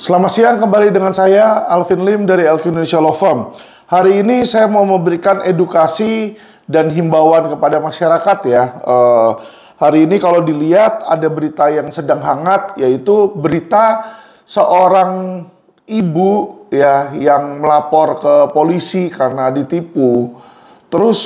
Selamat siang, kembali dengan saya Alvin Lim dari Alvin Indonesia Law Firm. Hari ini saya mau memberikan edukasi dan himbauan kepada masyarakat ya. Hari ini kalau dilihat ada berita yang sedang hangat, yaitu berita seorang ibu ya yang melapor ke polisi karena ditipu. Terus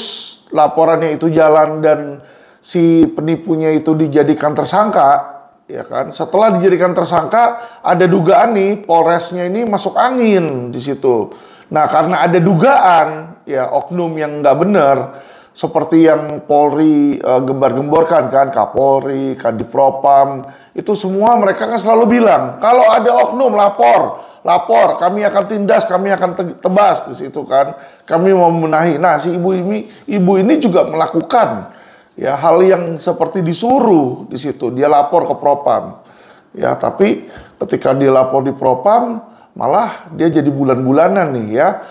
laporannya itu jalan dan si penipunya itu dijadikan tersangka. Ya kan, setelah dijadikan tersangka ada dugaan nih Polresnya ini masuk angin di situ. Nah, karena ada dugaan ya oknum yang nggak benar seperti yang Polri gembar-gemborkan kan, Kapolri, Kadifropam, itu semua mereka kan selalu bilang kalau ada oknum lapor, kami akan tindas, kami akan tebas di situ kan, kami mau membenahi. Nah, si ibu ini juga melakukan ya hal yang seperti disuruh di situ. Dia lapor ke Propam. Ya, tapi ketika dia lapor di Propam, malah dia jadi bulan-bulanan nih ya.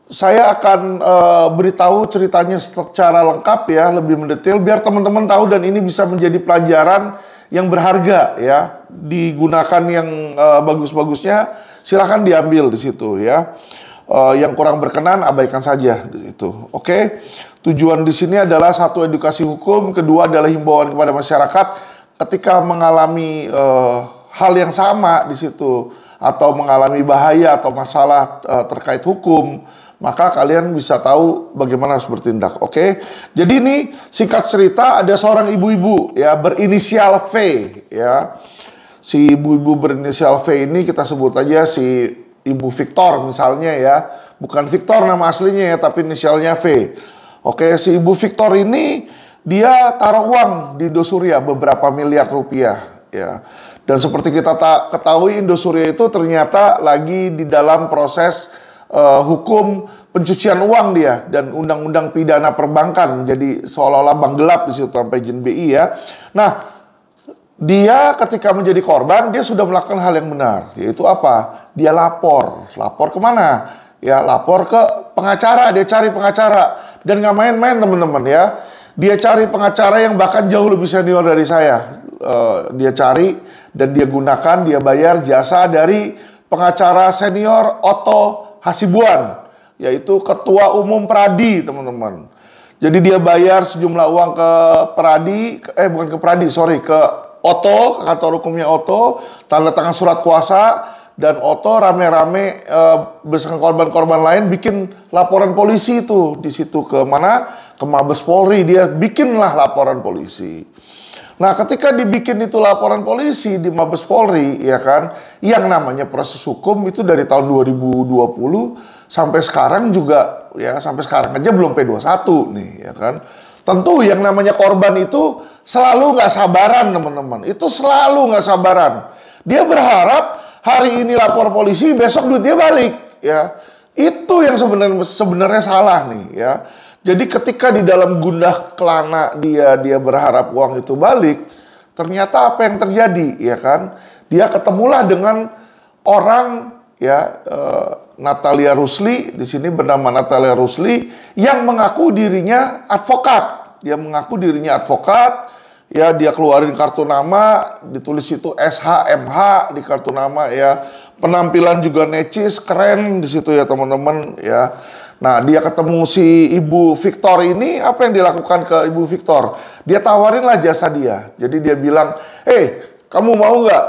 Saya akan beritahu ceritanya secara lengkap ya, lebih mendetail biar teman-teman tahu dan ini bisa menjadi pelajaran yang berharga ya. Digunakan yang bagus-bagusnya silakan diambil di situ ya. Yang kurang berkenan abaikan saja di situ. Oke. Tujuan di sini adalah satu, edukasi hukum, kedua adalah himbauan kepada masyarakat ketika mengalami hal yang sama di situ atau mengalami bahaya atau masalah terkait hukum, maka kalian bisa tahu bagaimana harus bertindak. Oke. Jadi ini singkat cerita, ada seorang ibu-ibu ya berinisial V ya. Si ibu-ibu berinisial V ini kita sebut aja si Ibu Victor misalnya ya. Bukan Victor nama aslinya ya, tapi inisialnya V. Oke, si Ibu Victor ini dia taruh uang di Indosuria beberapa miliar rupiah ya. Dan seperti kita ketahui Indosuria itu ternyata lagi di dalam proses hukum pencucian uang dia dan undang-undang pidana perbankan. Jadi seolah-olah bank gelap di situ sampai Jen BI ya. Nah, dia ketika menjadi korban dia sudah melakukan hal yang benar, yaitu apa? Dia lapor kemana? Ya lapor ke pengacara, dia cari pengacara. Dan nggak main-main teman-teman ya. Dia cari pengacara yang bahkan jauh lebih senior dari saya. Dia cari dan dia gunakan, dia bayar jasa dari pengacara senior Otto Hasibuan, yaitu Ketua Umum Pradi teman-teman. Jadi dia bayar sejumlah uang ke Pradi, bukan ke Pradi, sorry, ke Otto, ke kantor hukumnya Otto, tanda tangan surat kuasa. Dan Otto rame-rame bersama korban-korban lain bikin laporan polisi itu di situ ke mana? Ke Mabes Polri. Dia bikinlah laporan polisi. Nah, ketika dibikin itu laporan polisi di Mabes Polri, ya kan, yang namanya proses hukum itu dari tahun 2020 sampai sekarang juga ya, sampai sekarang aja belum P21 nih, ya kan. Tentu yang namanya korban itu selalu nggak sabaran teman-teman. Itu selalu nggak sabaran. Dia berharap hari ini lapor polisi, besok duitnya balik, ya. Itu yang sebenarnya salah nih, ya. Jadi ketika di dalam gundah kelana dia berharap uang itu balik, ternyata apa yang terjadi, ya kan? Dia ketemulah dengan orang, ya, Natalia Rusli, di sini bernama Natalia Rusli, yang mengaku dirinya advokat. Dia mengaku dirinya advokat. Ya, dia keluarin kartu nama, ditulis itu SHMH di kartu nama ya. Penampilan juga necis, keren di situ ya teman-teman ya. Nah, dia ketemu si Ibu Victor ini, apa yang dilakukan ke Ibu Victor? Dia tawarinlah jasa dia. Jadi dia bilang, kamu mau nggak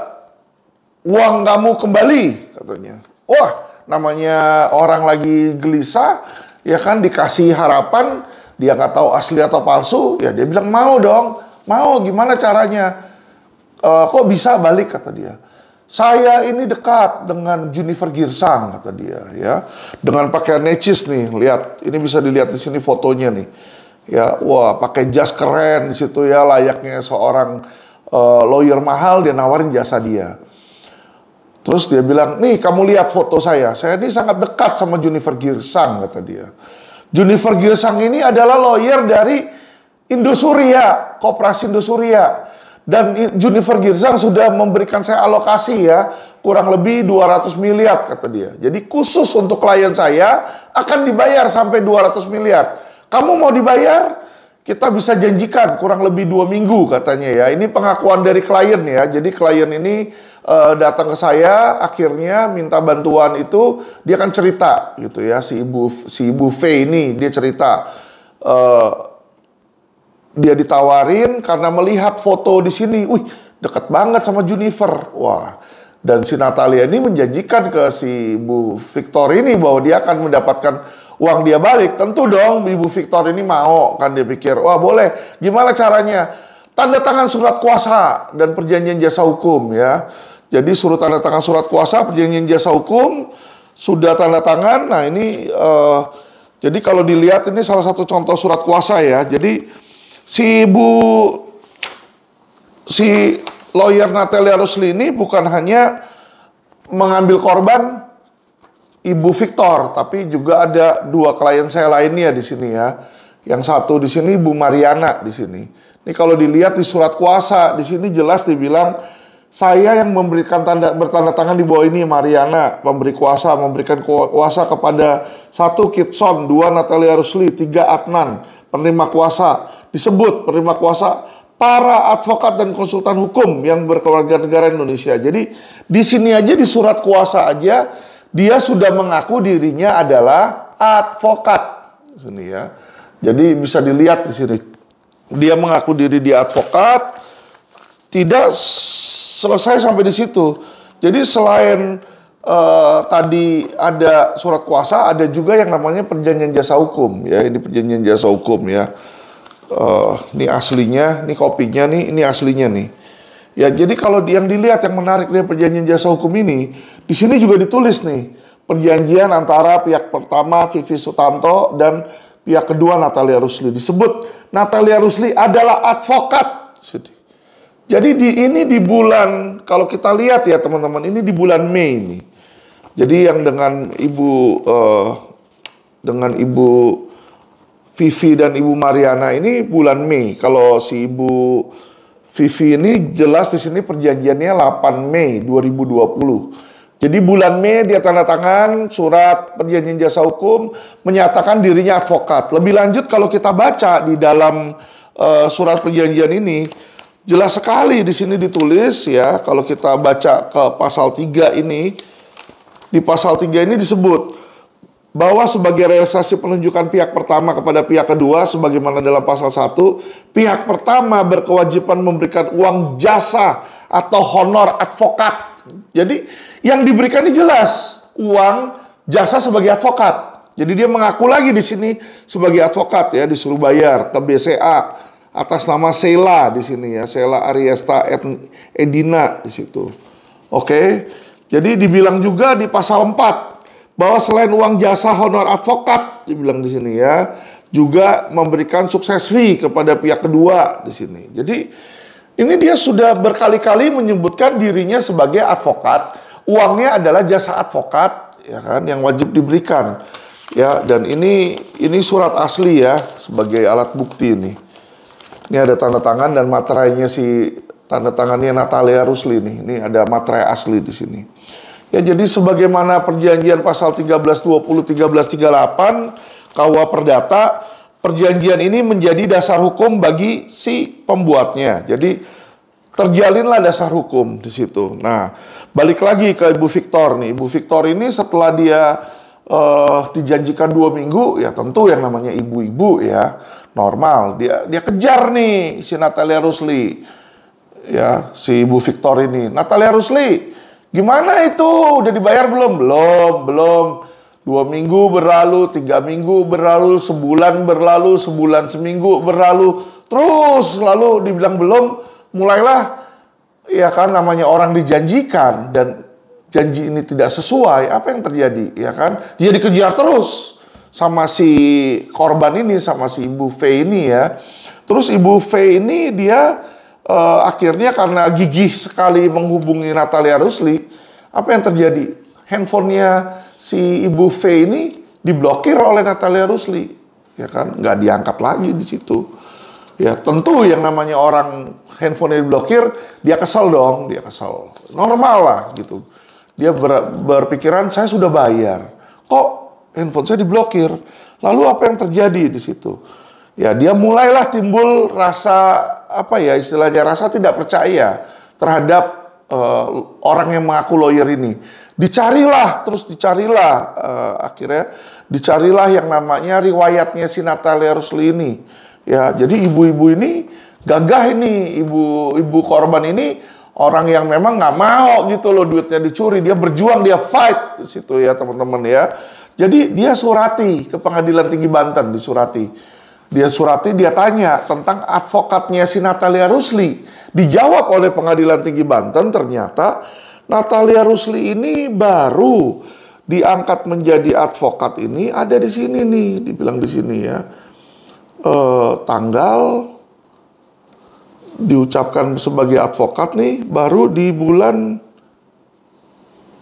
uang kamu kembali? Katanya. Wah, namanya orang lagi gelisah, ya kan, dikasih harapan, dia nggak tahu asli atau palsu, ya dia bilang mau dong. Mau, gimana caranya? Kok bisa balik, kata dia. Saya ini dekat dengan Junifer Girsang, kata dia, ya. Dengan pakaian necis nih, lihat. Ini bisa dilihat di sini fotonya nih. Ya, wah, pakai jas keren di situ ya, layaknya seorang lawyer mahal, dia nawarin jasa dia. Terus dia bilang, nih kamu lihat foto saya ini sangat dekat sama Junifer Girsang, kata dia. Junifer Girsang ini adalah lawyer dari Indosuria, Koperasi Indosuria. Dan Junifer Girsang sudah memberikan saya alokasi ya, kurang lebih 200 miliar kata dia. Jadi khusus untuk klien saya akan dibayar sampai 200 miliar. Kamu mau dibayar? kita bisa janjikan kurang lebih 2 minggu katanya ya. Ini pengakuan dari klien ya. Jadi klien ini datang ke saya, akhirnya minta bantuan itu, dia kan cerita gitu ya. Si ibu V ini dia cerita, dia ditawarin karena melihat foto di sini, wih deket banget sama Junifer. Wah, dan si Natalia ini menjanjikan ke si Bu Victor ini bahwa dia akan mendapatkan uang dia balik. Tentu dong Ibu Victor ini mau, kan dia pikir, wah boleh. Gimana caranya? Tanda tangan surat kuasa dan perjanjian jasa hukum ya. Jadi suruh tanda tangan surat kuasa, perjanjian jasa hukum, sudah tanda tangan. Nah ini, jadi kalau dilihat ini salah satu contoh surat kuasa ya. Jadi si lawyer Natalia Rusli ini bukan hanya mengambil korban Ibu Victor, tapi juga ada 2 klien saya lainnya di sini ya. Yang satu di sini Bu Mariana di sini. Ini kalau dilihat di surat kuasa di sini jelas dibilang saya yang bertanda tangan di bawah ini Mariana, pemberi kuasa, memberikan kuasa kepada 1 Kitson, 2 Natalia Rusli, 3 Adnan, penerima kuasa. Disebut penerima kuasa para advokat dan konsultan hukum yang berkeluarga negara Indonesia. Jadi di sini aja di surat kuasa aja dia sudah mengaku dirinya adalah advokat. Sini ya. Jadi bisa dilihat di sini. Dia mengaku diri dia advokat. Tidak selesai sampai di situ. Jadi selain tadi ada surat kuasa, ada juga yang namanya perjanjian jasa hukum ya. Ini perjanjian jasa hukum ya. Ini aslinya, ini kopinya nih, ini aslinya nih. Ya, jadi kalau yang dilihat yang menarik dari perjanjian jasa hukum ini, di sini juga ditulis nih, perjanjian antara pihak pertama Vivi Sutanto dan pihak kedua Natalia Rusli. Disebut Natalia Rusli adalah advokat. Jadi ini di bulan, kalau kita lihat ya teman-teman, ini di bulan Mei ini. Jadi yang dengan Ibu Vivi dan Ibu Mariana ini bulan Mei. Kalau si Ibu Vivi ini jelas di sini perjanjiannya 8 Mei 2020. Jadi bulan Mei dia tanda tangan surat perjanjian jasa hukum menyatakan dirinya advokat. Lebih lanjut kalau kita baca di dalam surat perjanjian ini jelas sekali di sini ditulis ya. Kalau kita baca ke pasal 3 ini, di pasal 3 ini disebut bahwa sebagai realisasi penunjukan pihak pertama kepada pihak kedua sebagaimana dalam pasal 1, pihak pertama berkewajiban memberikan uang jasa atau honor advokat. Jadi yang diberikan ini jelas uang jasa sebagai advokat. Jadi dia mengaku lagi di sini sebagai advokat ya, disuruh bayar ke BCA atas nama Sheila di sini ya, Sheila Ariesta Edina di situ. Oke. Jadi dibilang juga di pasal 4 bahwa selain uang jasa honor advokat dibilang di sini ya, juga memberikan sukses fee kepada pihak kedua di sini. Jadi ini dia sudah berkali-kali menyebutkan dirinya sebagai advokat. Uangnya adalah jasa advokat ya kan yang wajib diberikan. Ya, dan ini surat asli ya sebagai alat bukti ini. Ini ada tanda tangan dan materainya tanda tangannya Natalia Rusli nih. Ini ada materai asli di sini. Ya, jadi sebagaimana perjanjian pasal 1320 1338 KUH Perdata, perjanjian ini menjadi dasar hukum bagi si pembuatnya. Jadi terjalinlah dasar hukum di situ. Nah, balik lagi ke Ibu Victor nih. Ibu Victor ini setelah dia dijanjikan 2 minggu, ya tentu yang namanya ibu-ibu ya normal. Dia kejar nih si Natalia Rusli. Ya, si Ibu Victor ini. Natalia Rusli, gimana itu? Udah dibayar belum? Belum. 2 minggu berlalu, 3 minggu berlalu, sebulan berlalu, sebulan seminggu berlalu. Terus lalu dibilang belum, mulailah ya kan namanya orang dijanjikan dan janji ini tidak sesuai. Apa yang terjadi? Ya kan? Dia dikejar terus sama si korban ini, sama si Ibu V ini ya. Terus Ibu V ini dia akhirnya karena gigih sekali menghubungi Natalia Rusli, apa yang terjadi? Handphonenya si Ibu V ini diblokir oleh Natalia Rusli, ya kan? Nggak diangkat lagi di situ. Ya tentu yang namanya orang handphonenya diblokir, dia kesel dong, dia kesel. Normal lah gitu. Dia berpikiran saya sudah bayar, kok handphone saya diblokir? Lalu apa yang terjadi di situ? Ya, dia mulailah timbul rasa apa ya istilahnya, rasa tidak percaya terhadap orang yang mengaku lawyer ini. Dicarilah, terus dicarilah, akhirnya dicarilah yang namanya riwayatnya si Natalia Rusli ini. Ya, jadi ibu-ibu ini gagah ini, ibu korban ini orang yang memang nggak mau gitu loh duitnya dicuri. Dia berjuang, dia fight di situ ya teman-teman ya. Jadi dia surati ke Pengadilan Tinggi Banten, dia surati, dia tanya tentang advokatnya si Natalia Rusli. Dijawab oleh Pengadilan Tinggi Banten, ternyata Natalia Rusli ini baru diangkat menjadi advokat ini ada di sini nih, dibilang di sini ya. Tanggal diucapkan sebagai advokat nih baru di bulan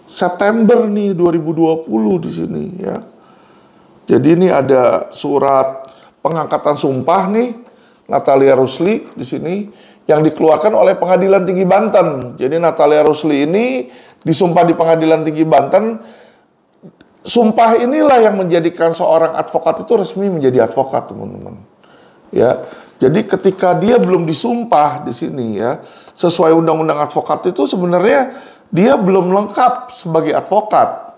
September nih 2020 di sini ya. Jadi ini ada surat pengangkatan sumpah nih Natalia Rusli di sini yang dikeluarkan oleh Pengadilan Tinggi Banten. Jadi Natalia Rusli ini disumpah di Pengadilan Tinggi Banten. Sumpah inilah yang menjadikan seorang advokat itu resmi menjadi advokat, teman-teman. Ya. Jadi ketika dia belum disumpah di sini ya, sesuai undang-undang advokat itu sebenarnya dia belum lengkap sebagai advokat.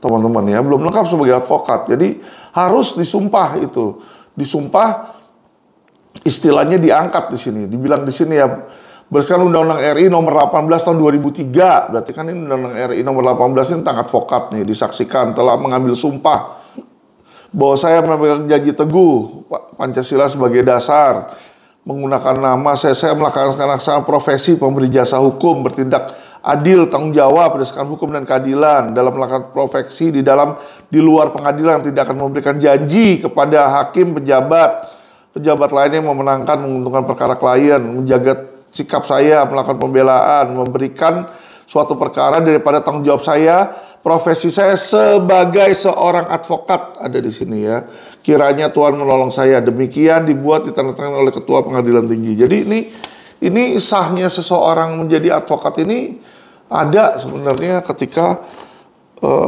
Teman-teman ya, belum lengkap sebagai advokat. Jadi harus disumpah itu. Disumpah istilahnya diangkat di sini. Dibilang di sini ya, berdasarkan Undang-Undang RI nomor 18 tahun 2003. Berarti kan ini Undang-Undang RI nomor 18 ini tentang advokat nih, disaksikan telah mengambil sumpah bahwa saya memegang janji teguh Pancasila sebagai dasar, menggunakan nama saya melaksanakan profesi pemberi jasa hukum, bertindak adil, tanggung jawab berdasarkan hukum dan keadilan dalam melakukan profesi di luar pengadilan, tidak akan memberikan janji kepada hakim, pejabat lainnya yang memenangkan menguntungkan perkara klien, menjaga sikap saya melakukan pembelaan, memberikan suatu perkara daripada tanggung jawab saya, profesi saya sebagai seorang advokat ada di sini ya. Kiranya Tuhan menolong saya. Demikian dibuat ditandatangani oleh Ketua Pengadilan Tinggi. Jadi ini sahnya seseorang menjadi advokat ini ada sebenarnya ketika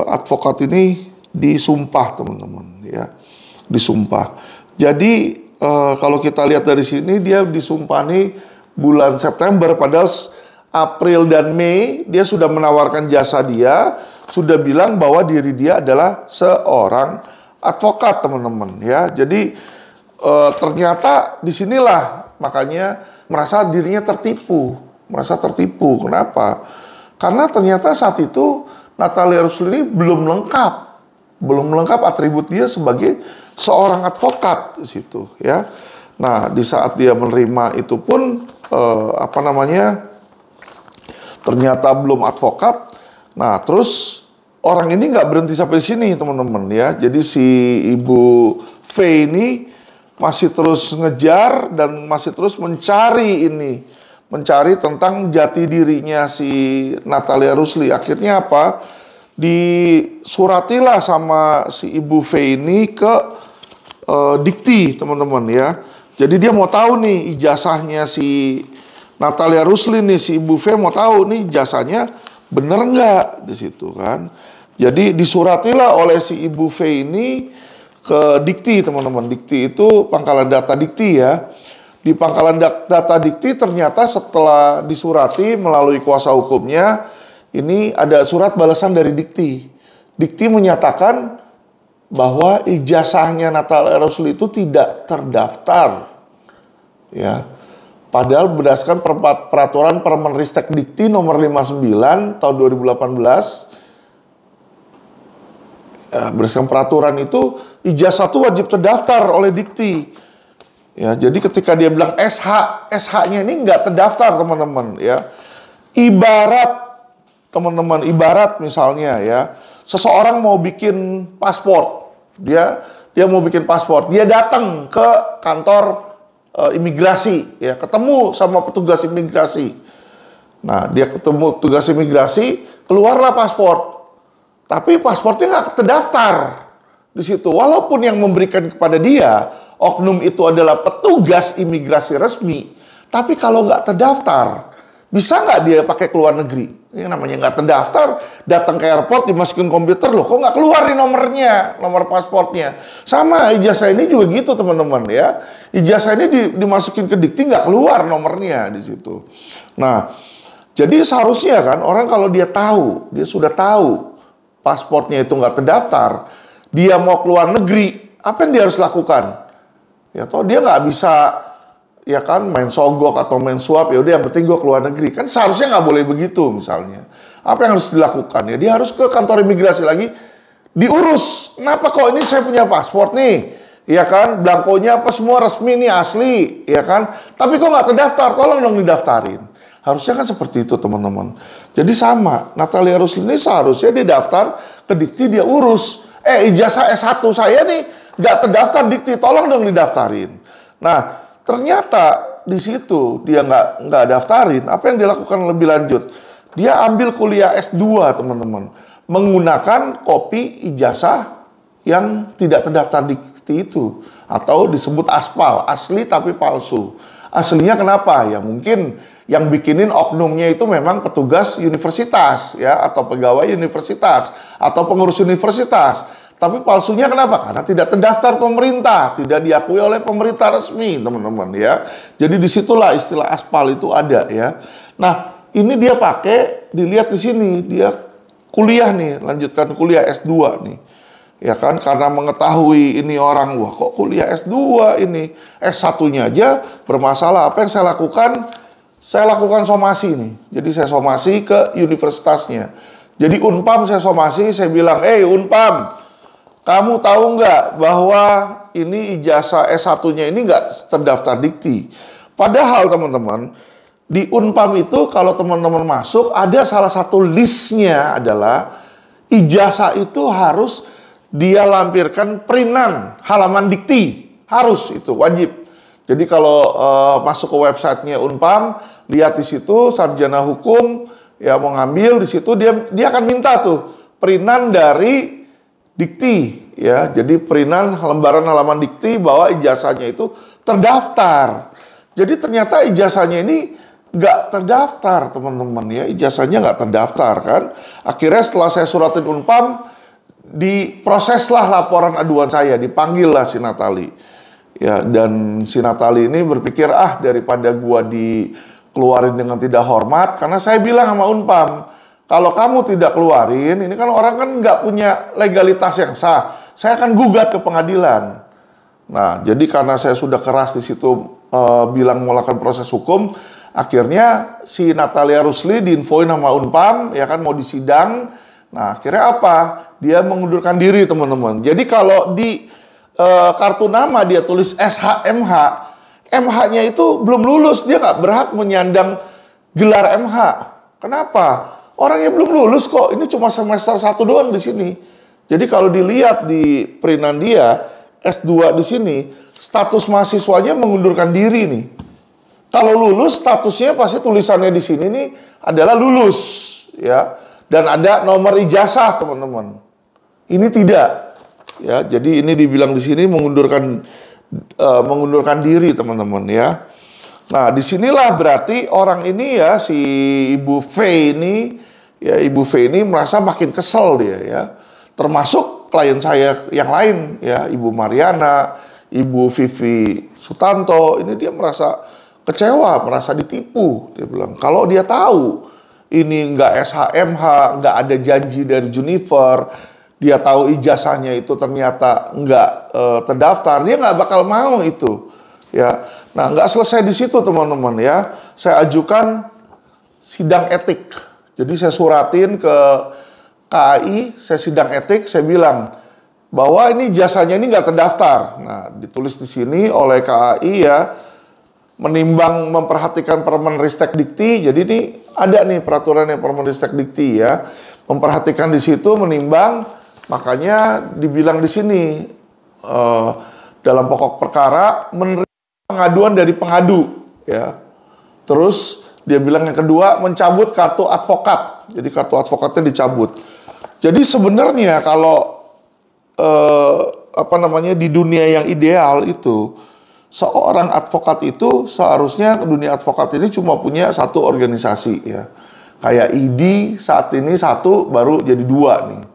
advokat ini disumpah, teman-teman ya. Disumpah. Jadi kalau kita lihat dari sini dia disumpah nih bulan September, padahal April dan Mei dia sudah menawarkan jasa dia, sudah bilang bahwa diri dia adalah seorang advokat, teman-teman ya. Jadi ternyata disinilah makanya merasa dirinya tertipu, Kenapa? Karena ternyata saat itu Natalia Rusli ini belum lengkap atribut dia sebagai seorang advokat di situ ya. Nah, di saat dia menerima itu pun ternyata belum advokat. Nah, terus orang ini nggak berhenti sampai sini, teman-teman ya. Jadi si Ibu V ini masih terus ngejar dan masih terus mencari tentang jati dirinya si Natalia Rusli. Akhirnya apa? Disuratilah sama si Ibu V ini ke Dikti, teman-teman ya. Jadi dia mau tahu nih ijazahnya si Natalia Rusli nih, si Ibu V mau tahu nih ijazahnya bener nggak di situ kan. Jadi disuratilah oleh si Ibu V ini ke Dikti, teman-teman. Dikti itu pangkalan data Dikti ya. Di pangkalan data Dikti ternyata setelah disurati melalui kuasa hukumnya, ini ada surat balasan dari Dikti. Dikti menyatakan bahwa ijazahnya Natalia Rusli itu tidak terdaftar. Ya. Padahal berdasarkan peraturan Permenristek Dikti nomor 59 tahun 2018, berdasarkan peraturan itu ijazah itu wajib terdaftar oleh Dikti. Ya, jadi ketika dia bilang SH-nya ini nggak terdaftar, teman-teman ya. Ibarat misalnya ya, seseorang mau bikin paspor, dia mau bikin paspor, dia datang ke kantor imigrasi, ya, ketemu sama petugas imigrasi. Nah, dia ketemu petugas imigrasi, keluarlah paspor, tapi paspornya nggak terdaftar di situ. Walaupun yang memberikan kepada dia oknum itu adalah petugas imigrasi resmi, tapi kalau nggak terdaftar, Bisa nggak dia pakai keluar negeri? Ini namanya nggak terdaftar, datang ke airport dimasukin komputer, loh kok nggak keluar nih nomornya, nomor pasportnya. Sama ijazah ini juga gitu teman-teman ya. Ijazah ini dimasukin ke Dikti nggak keluar nomornya di situ. Nah, jadi seharusnya kan orang kalau dia tahu, dia sudah tahu pasportnya itu nggak terdaftar, dia mau keluar negeri, apa yang dia harus lakukan? Ya toh dia nggak bisa ya kan main sogok atau main suap, ya udah yang penting gue keluar negeri. Kan seharusnya nggak boleh begitu misalnya. Apa yang harus dilakukan? Ya dia harus ke kantor imigrasi lagi diurus. Kenapa kok ini saya punya paspor nih? Ya kan, blankonya apa semua resmi nih, asli, ya kan? Tapi kok nggak terdaftar? Tolong dong didaftarin. Harusnya kan seperti itu teman-teman. Jadi sama, Natalia Rusli ini seharusnya didaftar ke Dikti, dia urus. Ijazah S1 saya nih nggak terdaftar Dikti, tolong dong didaftarin. Nah, ternyata di situ dia nggak daftarin. Apa yang dilakukan lebih lanjut? Dia ambil kuliah S2 teman-teman, menggunakan kopi ijazah yang tidak terdaftar Dikti itu, atau disebut aspal, asli tapi palsu. Aslinya kenapa? Ya mungkin yang bikinin oknumnya itu memang petugas universitas ya, atau pegawai universitas atau pengurus universitas. Tapi palsunya kenapa? Karena tidak terdaftar pemerintah, tidak diakui oleh pemerintah resmi, teman-teman ya. Jadi disitulah istilah aspal itu ada ya. Nah, ini dia pakai, dilihat di sini, dia kuliah nih, lanjutkan kuliah S2 nih. Ya kan, karena mengetahui ini orang, wah kok kuliah S2 ini, S1-nya aja bermasalah. Apa yang saya lakukan? Saya lakukan somasi nih. Jadi saya somasi ke universitasnya. Jadi Unpam saya somasi, saya bilang, Unpam, kamu tahu nggak bahwa ini ijazah S1-nya ini nggak terdaftar Dikti? Padahal teman-teman, di Unpam itu kalau teman-teman masuk, ada salah satu listnya adalah ijazah itu harus dia lampirkan perinan halaman Dikti. Harus, itu wajib. Jadi kalau masuk ke websitenya Unpam, lihat di situ sarjana hukum, ya mau ngambil di situ, dia akan minta tuh perinan dari Dikti, ya. Jadi perinan lembaran halaman Dikti bahwa ijazahnya itu terdaftar. Jadi ternyata ijazahnya ini nggak terdaftar, teman-teman ya. Ijazahnya nggak terdaftar kan. Akhirnya setelah saya suratin Unpam, diproseslah laporan aduan saya, dipanggillah si Natali. Ya, dan si Natali ini berpikir, daripada gua dikeluarin dengan tidak hormat, karena saya bilang sama Unpam, kalau kamu tidak keluarin, ini kan orang kan nggak punya legalitas yang sah. Saya akan gugat ke pengadilan. Nah, jadi karena saya sudah keras di situ bilang melakukan proses hukum, akhirnya si Natalia Rusli diinfoin sama Unpam, ya kan mau disidang. Nah, akhirnya apa? Dia mengundurkan diri, teman-teman. Jadi kalau di kartu nama dia tulis SHMH, MH-nya itu belum lulus, dia nggak berhak menyandang gelar MH. Kenapa? Orangnya belum lulus kok, ini cuma semester 1 doang di sini. Jadi kalau dilihat di perinan dia, S2 di sini, status mahasiswanya mengundurkan diri nih. Kalau lulus, statusnya pasti tulisannya di sini nih adalah lulus, ya. Dan ada nomor ijazah, teman-teman. Ini tidak, ya. Jadi ini dibilang di sini mengundurkan diri, teman-teman, ya. Nah, disinilah berarti orang ini ya, si Ibu V ini, ya Ibu V ini merasa makin kesel dia ya. Termasuk klien saya yang lain ya, Ibu Mariana, Ibu Vivi Sutanto, ini dia merasa kecewa, merasa ditipu. Dia bilang, kalau dia tahu ini nggak SHMH, nggak ada janji dari Junifer, dia tahu ijazahnya itu ternyata nggak terdaftar, dia nggak bakal mau itu. Ya, nah nggak selesai di situ teman-teman ya. Saya ajukan sidang etik. Jadi saya suratin ke KAI, saya sidang etik, saya bilang bahwa ini jasanya ini nggak terdaftar. Nah, ditulis di sini oleh KAI ya, menimbang memperhatikan Permenristek Dikti. Jadi ini ada nih peraturannya Permenristek Dikti ya, memperhatikan di situ, menimbang, makanya dibilang di sini dalam pokok perkara menerima pengaduan dari pengadu ya. Terus dia bilang yang kedua, mencabut kartu advokat. Jadi kartu advokatnya dicabut. Jadi sebenarnya kalau di dunia yang ideal itu seorang advokat itu seharusnya dunia advokat ini cuma punya satu organisasi ya. Kayak ID saat ini satu baru jadi dua nih.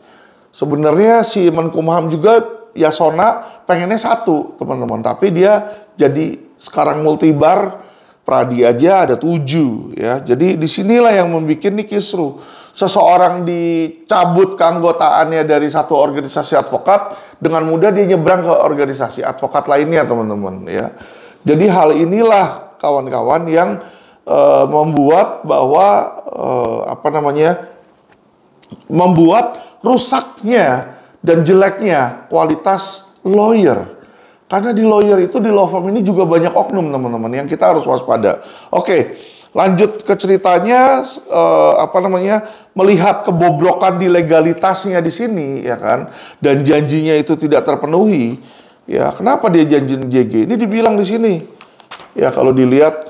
Sebenarnya si Menkumham juga Yasona pengennya satu teman-teman, tapi dia jadi sekarang multibar. Pradi aja ada 7 ya. Jadi disinilah yang membuat nih kisruh. Seseorang dicabut keanggotaannya dari satu organisasi advokat, dengan mudah dia nyebrang ke organisasi advokat lainnya teman-teman ya. Jadi hal inilah kawan-kawan yang membuat bahwa membuat rusaknya dan jeleknya kualitas lawyer. Karena di lawyer itu, di law firm ini juga banyak oknum teman-teman yang kita harus waspada. Oke, lanjut ke ceritanya, melihat kebobrokan di legalitasnya di sini, ya kan, dan janjinya itu tidak terpenuhi. Ya, kenapa dia janjiin JG? Ini dibilang di sini. Ya, kalau dilihat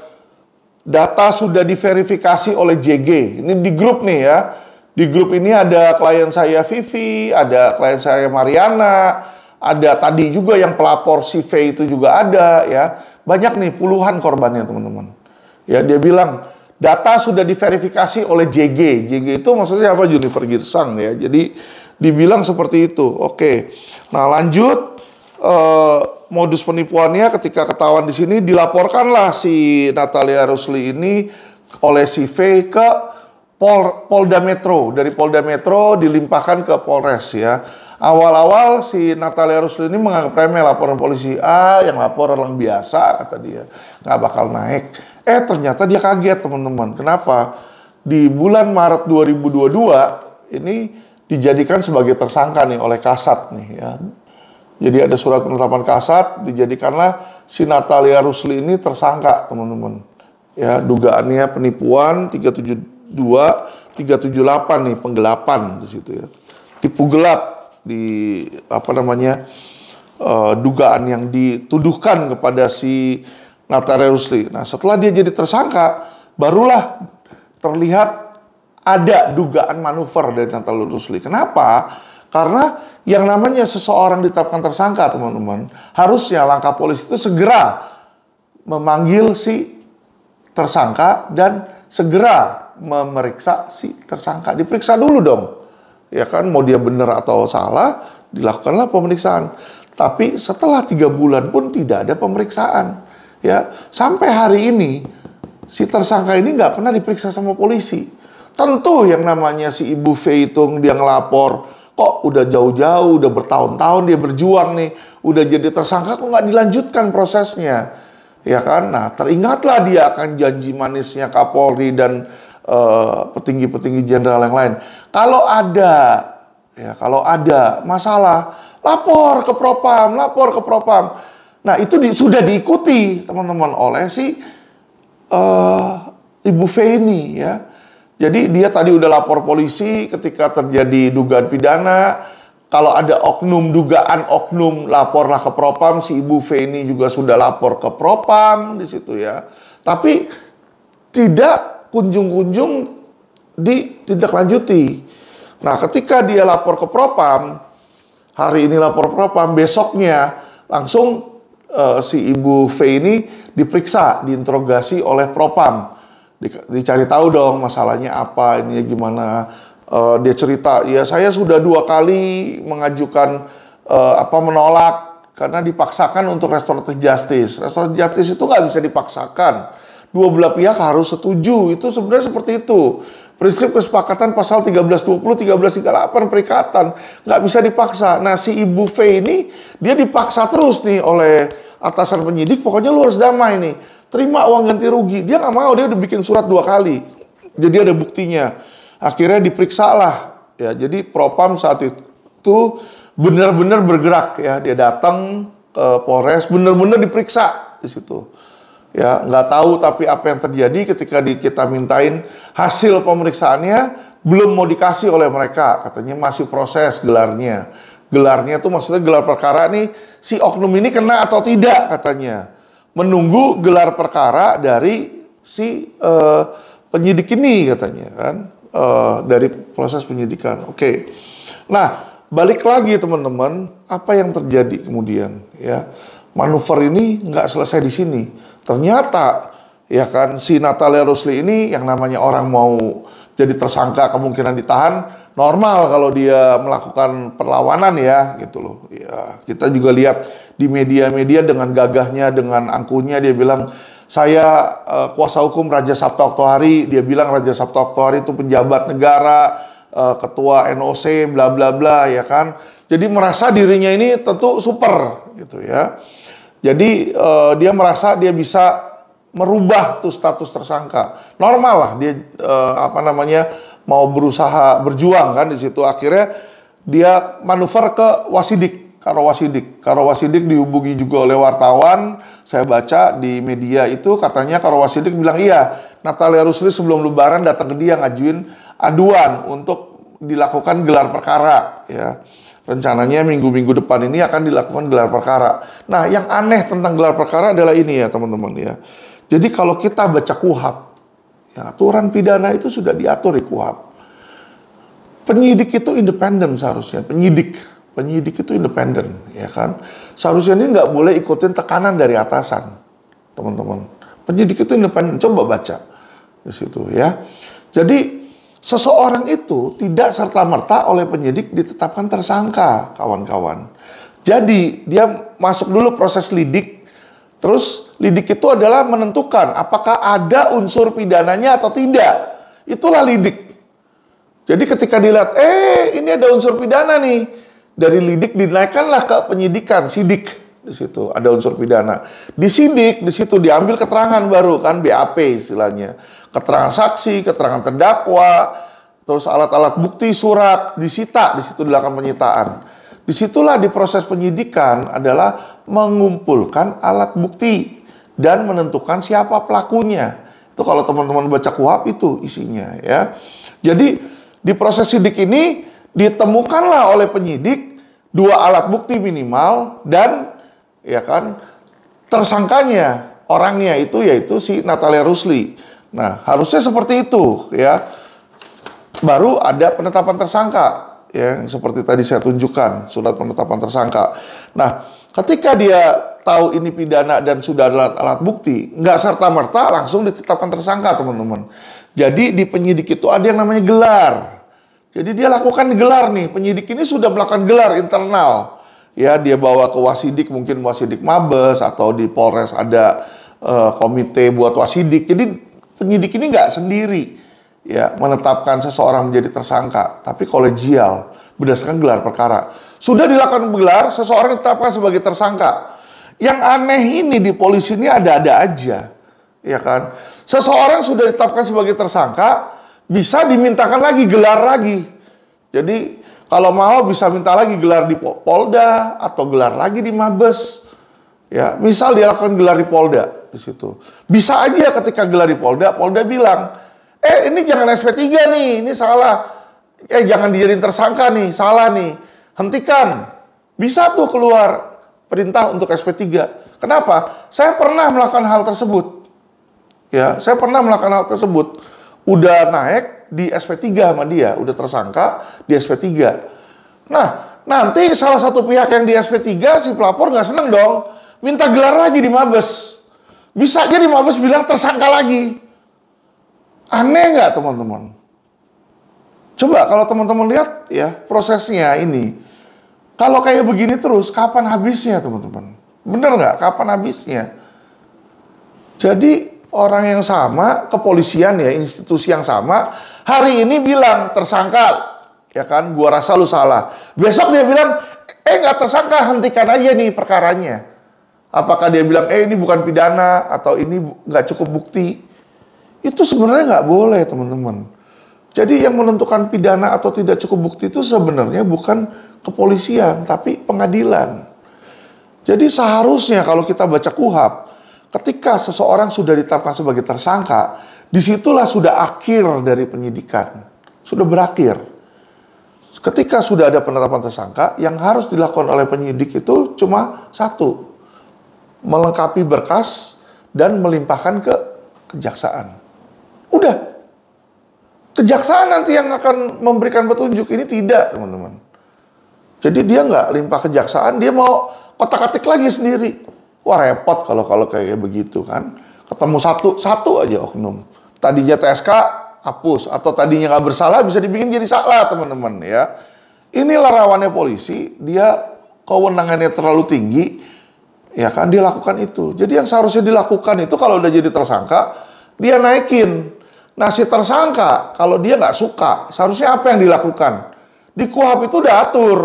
data sudah diverifikasi oleh JG. Ini di grup nih ya. Di grup ini ada klien saya Vivi, ada klien saya Mariana. Ada tadi juga yang pelapor si V itu juga ada ya. Banyak nih puluhan korbannya teman-teman. Ya dia bilang data sudah diverifikasi oleh JG. JG itu maksudnya apa? Juniper Girsang ya. Jadi dibilang seperti itu. Oke. Nah lanjut modus penipuannya ketika ketahuan di sini dilaporkanlah si Natalia Rusli ini oleh si V ke Polda Metro. Dari Polda Metro dilimpahkan ke Polres ya. Awal-awal si Natalia Rusli ini menganggap remeh laporan polisi. Yang lapor orang biasa, kata dia. Nggak bakal naik. Ternyata dia kaget, teman-teman. Kenapa? Di bulan Maret 2022, ini dijadikan sebagai tersangka nih oleh Kasat nih ya. Jadi ada surat penetapan Kasat, dijadikanlah si Natalia Rusli ini tersangka, teman-teman. Ya, dugaannya penipuan 372, 378 nih, penggelapan di situ ya. Tipu gelap di dugaan yang dituduhkan kepada si Natalia Rusli. Nah, setelah dia jadi tersangka, barulah terlihat ada dugaan manuver dari Natalia Rusli. Kenapa? Karena yang namanya seseorang ditetapkan tersangka, teman-teman, harusnya langkah polisi itu segera memanggil si tersangka dan segera memeriksa si tersangka. Diperiksa dulu dong. Ya kan, mau dia benar atau salah, dilakukanlah pemeriksaan. Tapi setelah 3 bulan pun tidak ada pemeriksaan. Ya, sampai hari ini si tersangka ini nggak pernah diperiksa sama polisi. Tentu yang namanya si Ibu V itu dia ngelapor, kok udah jauh-jauh, udah bertahun-tahun dia berjuang nih, udah jadi tersangka kok nggak dilanjutkan prosesnya. Ya kan, nah teringatlah dia akan janji manisnya Kapolri dan petinggi-petinggi jenderal yang lain. Kalau ada masalah, lapor ke Propam. Nah, itu sudah diikuti, teman-teman, oleh si Ibu V ini ya. Jadi dia tadi udah lapor polisi ketika terjadi dugaan pidana. Kalau ada dugaan oknum, laporlah ke Propam. Si Ibu V ini juga sudah lapor ke Propam di situ ya. Tapi tidak kunjung-kunjung ditindaklanjuti. Nah, ketika dia lapor ke Propam, hari ini lapor Propam, besoknya langsung si Ibu V ini diperiksa, diinterogasi oleh Propam. Dicari tahu dong masalahnya apa, ini gimana. Dia cerita, ya saya sudah 2 kali mengajukan menolak karena dipaksakan untuk restoratif justice. Restoratif justice itu nggak bisa dipaksakan. Dua belah pihak harus setuju. Itu sebenarnya seperti itu. Prinsip kesepakatan pasal 1320, 1338 perikatan. Nggak bisa dipaksa. Nah, si Ibu V ini, dia dipaksa terus nih oleh atasan penyidik. Pokoknya lu harus damai nih. Terima uang ganti rugi. Dia nggak mau, dia udah bikin surat 2 kali. Jadi ada buktinya. Akhirnya diperiksa lah. Ya, jadi Propam saat itu benar-benar bergerak ya. Dia datang ke Polres, benar-benar diperiksa di situ. Ya, nggak tahu tapi apa yang terjadi ketika kita mintain hasil pemeriksaannya belum mau dikasih oleh mereka. Katanya masih proses gelarnya. Gelarnya tuh maksudnya gelar perkara nih, si oknum ini kena atau tidak katanya. Menunggu gelar perkara dari si penyidik ini katanya kan. Dari proses penyidikan. Oke. Nah, balik lagi teman-teman, apa yang terjadi kemudian ya. manuver ini nggak selesai di sini. Ternyata ya kan si Natalia Rusli ini yang namanya orang mau jadi tersangka kemungkinan ditahan, normal kalau dia melakukan perlawanan ya gitu loh. Ya, kita juga lihat di media-media dengan gagahnya, dengan angkuhnya dia bilang saya kuasa hukum Raja Sabta Oktohari. Dia bilang Raja Sabta Oktohari itu penjabat negara, ketua NOC, bla bla bla ya kan. Jadi merasa dirinya ini tentu super gitu ya. Jadi dia merasa dia bisa merubah tuh status tersangka. Normal lah dia mau berusaha berjuang kan di situ. Akhirnya dia manuver ke Wasidik, Karo Wasidik. Karo Wasidik dihubungi juga oleh wartawan. Saya baca di media itu katanya Karo Wasidik bilang iya, Natalia Rusli sebelum Lebaran datang ke dia ngajuin aduan untuk dilakukan gelar perkara ya. Rencananya minggu-minggu depan ini akan dilakukan gelar perkara. Nah, yang aneh tentang gelar perkara adalah ini ya teman-teman ya. Jadi kalau kita baca KUHP, ya, aturan pidana itu sudah diatur di KUHP. Penyidik itu independen seharusnya. Penyidik itu independen, ya kan. Seharusnya ini nggak boleh ikutin tekanan dari atasan, teman-teman. Penyidik itu independen. Coba baca di situ ya. Jadi seseorang itu tidak serta-merta oleh penyidik ditetapkan tersangka, kawan-kawan. Jadi, dia masuk dulu proses lidik, terus lidik itu adalah menentukan apakah ada unsur pidananya atau tidak. Itulah lidik. Jadi ketika dilihat, ini ada unsur pidana nih, dari lidik dinaikkanlah ke penyidikan, sidik. Di situ ada unsur pidana. Di sidik, di situ diambil keterangan baru, kan BAP istilahnya. Keterangan saksi, keterangan terdakwa, terus alat-alat bukti, surat, disita, di situ dilakukan penyitaan. Disitulah di proses penyidikan adalah mengumpulkan alat bukti dan menentukan siapa pelakunya. Itu kalau teman-teman baca KUHP itu isinya ya. Jadi di proses sidik ini ditemukanlah oleh penyidik 2 alat bukti minimal dan ya kan tersangkanya, orangnya itu yaitu si Natalia Rusli. Nah, harusnya seperti itu ya. Baru ada penetapan tersangka ya, yang seperti tadi saya tunjukkan, surat penetapan tersangka. Nah, ketika dia tahu ini pidana dan sudah ada alat bukti, nggak serta-merta langsung ditetapkan tersangka, teman-teman. Jadi di penyidik itu ada yang namanya gelar. Jadi dia lakukan gelar nih, penyidik ini sudah melakukan gelar internal. Ya, dia bawa ke Wasidik, mungkin Wasidik Mabes atau di Polres ada komite buat Wasidik. Jadi penyidik ini nggak sendiri ya menetapkan seseorang menjadi tersangka, tapi kolegial berdasarkan gelar perkara. Sudah dilakukan gelar, seseorang ditetapkan sebagai tersangka. Yang aneh ini di polisi ini ada-ada aja, ya kan? Seseorang sudah ditetapkan sebagai tersangka, bisa dimintakan lagi gelar lagi. Jadi kalau mau bisa minta lagi gelar di Polda atau gelar lagi di Mabes. Ya, misal dia lakukan gelar di Polda di situ. Bisa aja ketika gelar di Polda, Polda bilang, ini jangan SP3 nih, ini salah. Jangan dijadiin tersangka nih, salah nih. Hentikan. Bisa tuh keluar perintah untuk SP3. Kenapa? Saya pernah melakukan hal tersebut. Ya, saya pernah melakukan hal tersebut. Udah naik di SP3 sama dia, udah tersangka di SP3. Nah, nanti salah satu pihak yang di SP3 si pelapor nggak seneng dong, minta gelar lagi di Mabes. Bisa aja di Mabes bilang tersangka lagi. Aneh nggak teman-teman? Coba kalau teman-teman lihat ya prosesnya ini. Kalau kayak begini terus, kapan habisnya teman-teman? Bener nggak? Kapan habisnya? Jadi orang yang sama, kepolisian ya, institusi yang sama, hari ini bilang tersangka, ya kan? Gua rasa lu salah. Besok dia bilang, nggak tersangka, hentikan aja nih perkaranya. Apakah dia bilang, ini bukan pidana atau ini nggak cukup bukti? Itu sebenarnya nggak boleh, teman-teman. Jadi yang menentukan pidana atau tidak cukup bukti itu sebenarnya bukan kepolisian, tapi pengadilan. Jadi seharusnya kalau kita baca KUHP, ketika seseorang sudah ditetapkan sebagai tersangka, disitulah sudah akhir dari penyidikan. Sudah berakhir. Ketika sudah ada penetapan tersangka, yang harus dilakukan oleh penyidik itu cuma satu. Melengkapi berkas dan melimpahkan ke kejaksaan. Udah. Kejaksaan nanti yang akan memberikan petunjuk. Ini tidak, teman-teman. Jadi dia nggak limpah kejaksaan, dia mau kotak-katik lagi sendiri. Wah repot kalau kayak begitu kan. Ketemu satu aja oknum. Tadinya TSK hapus, atau tadinya nggak bersalah bisa dibikin jadi salah, teman-teman ya. Inilah rawannya polisi, dia kewenangannya terlalu tinggi, ya kan, dia lakukan itu. Jadi yang seharusnya dilakukan itu kalau udah jadi tersangka, dia naikin. Nah si tersangka kalau dia nggak suka, seharusnya apa yang dilakukan? Di KUHP itu udah atur.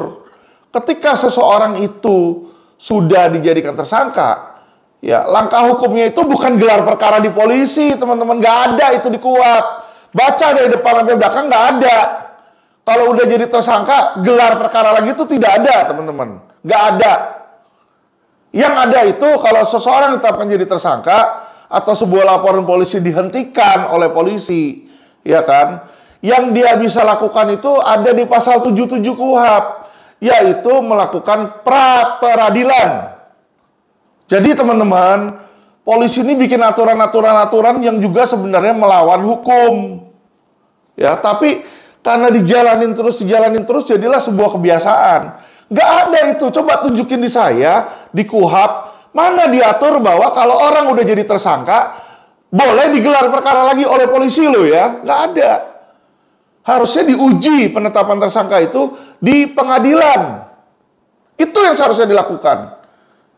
Ketika seseorang itu sudah dijadikan tersangka, ya langkah hukumnya itu bukan gelar perkara di polisi, teman-teman. Nggak ada itu di KUHP. Baca dari depan sampai belakang, nggak ada. Kalau udah jadi tersangka, gelar perkara lagi itu tidak ada, teman-teman. Nggak ada. Yang ada itu kalau seseorang ditetapkan jadi tersangka atau sebuah laporan polisi dihentikan oleh polisi, ya kan? Yang dia bisa lakukan itu ada di pasal 77 KUHP, yaitu melakukan pra-peradilan. Jadi teman-teman, polisi ini bikin aturan-aturan yang juga sebenarnya melawan hukum. Ya, tapi karena dijalanin terus, jadilah sebuah kebiasaan. Nggak ada itu. Coba tunjukin di saya, di KUHP, mana diatur bahwa kalau orang udah jadi tersangka, boleh digelar perkara lagi oleh polisi loh ya. Nggak ada. Harusnya diuji penetapan tersangka itu di pengadilan. Itu yang seharusnya dilakukan.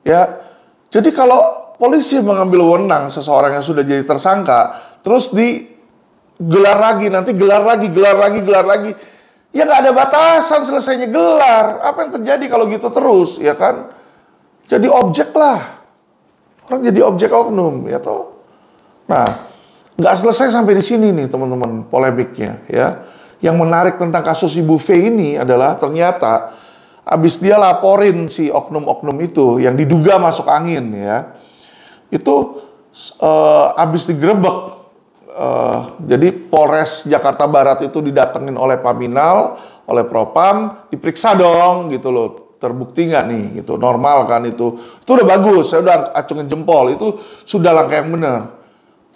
Ya. Jadi kalau polisi mengambil wewenang seseorang yang sudah jadi tersangka, terus digelar lagi, nanti gelar lagi. Ya nggak ada batasan selesainya gelar. Apa yang terjadi kalau gitu terus, ya kan? Jadi objek lah. Orang jadi objek oknum, ya toh. Nah, nggak selesai sampai di sini nih teman-teman polemiknya, ya. Yang menarik tentang kasus Ibu V ini adalah ternyata abis dia laporin si oknum-oknum itu yang diduga masuk angin, ya, itu abis digerebek. Jadi Polres Jakarta Barat itu didatengin oleh Paminal, oleh Propam, diperiksa dong gitu loh, terbukti nggak nih gitu, normal kan itu udah bagus, saya udah acungin jempol, itu sudah langkah yang benar.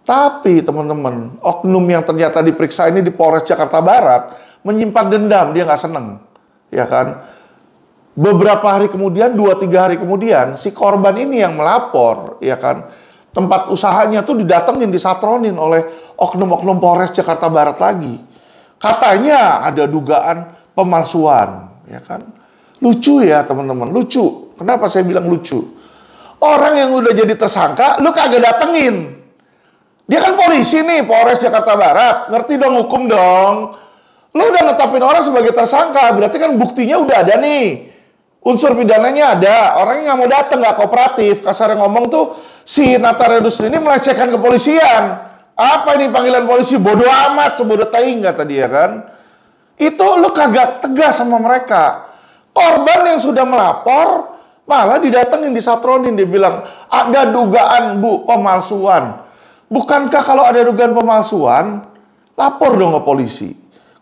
Tapi teman-teman, oknum yang ternyata diperiksa ini di Polres Jakarta Barat menyimpan dendam, dia nggak seneng, ya kan? Beberapa hari kemudian, 2-3 hari kemudian, si korban ini yang melapor, ya kan? Tempat usahanya tuh didatengin, disatronin oleh oknum-oknum Polres Jakarta Barat lagi. Katanya ada dugaan pemalsuan, ya kan? Lucu ya teman-teman, lucu. Kenapa saya bilang lucu? Orang yang udah jadi tersangka, lu kagak datengin. Dia kan polisi nih, Polres Jakarta Barat. Ngerti dong hukum dong. Lu udah netapin orang sebagai tersangka, berarti kan buktinya udah ada nih. Unsur pidananya ada. Orangnya nggak mau datang, nggak kooperatif. Kasarnya ngomong tuh, si Natareus ini melecehkan kepolisian. Apa ini panggilan polisi? Bodoh amat, sebodoh taing kata dia kan. Itu lu kagak tegas sama mereka. Korban yang sudah melapor, malah didatengin, disatronin. Dia bilang, ada dugaan bu, pemalsuan. Bukankah kalau ada dugaan pemalsuan, lapor dong ke polisi.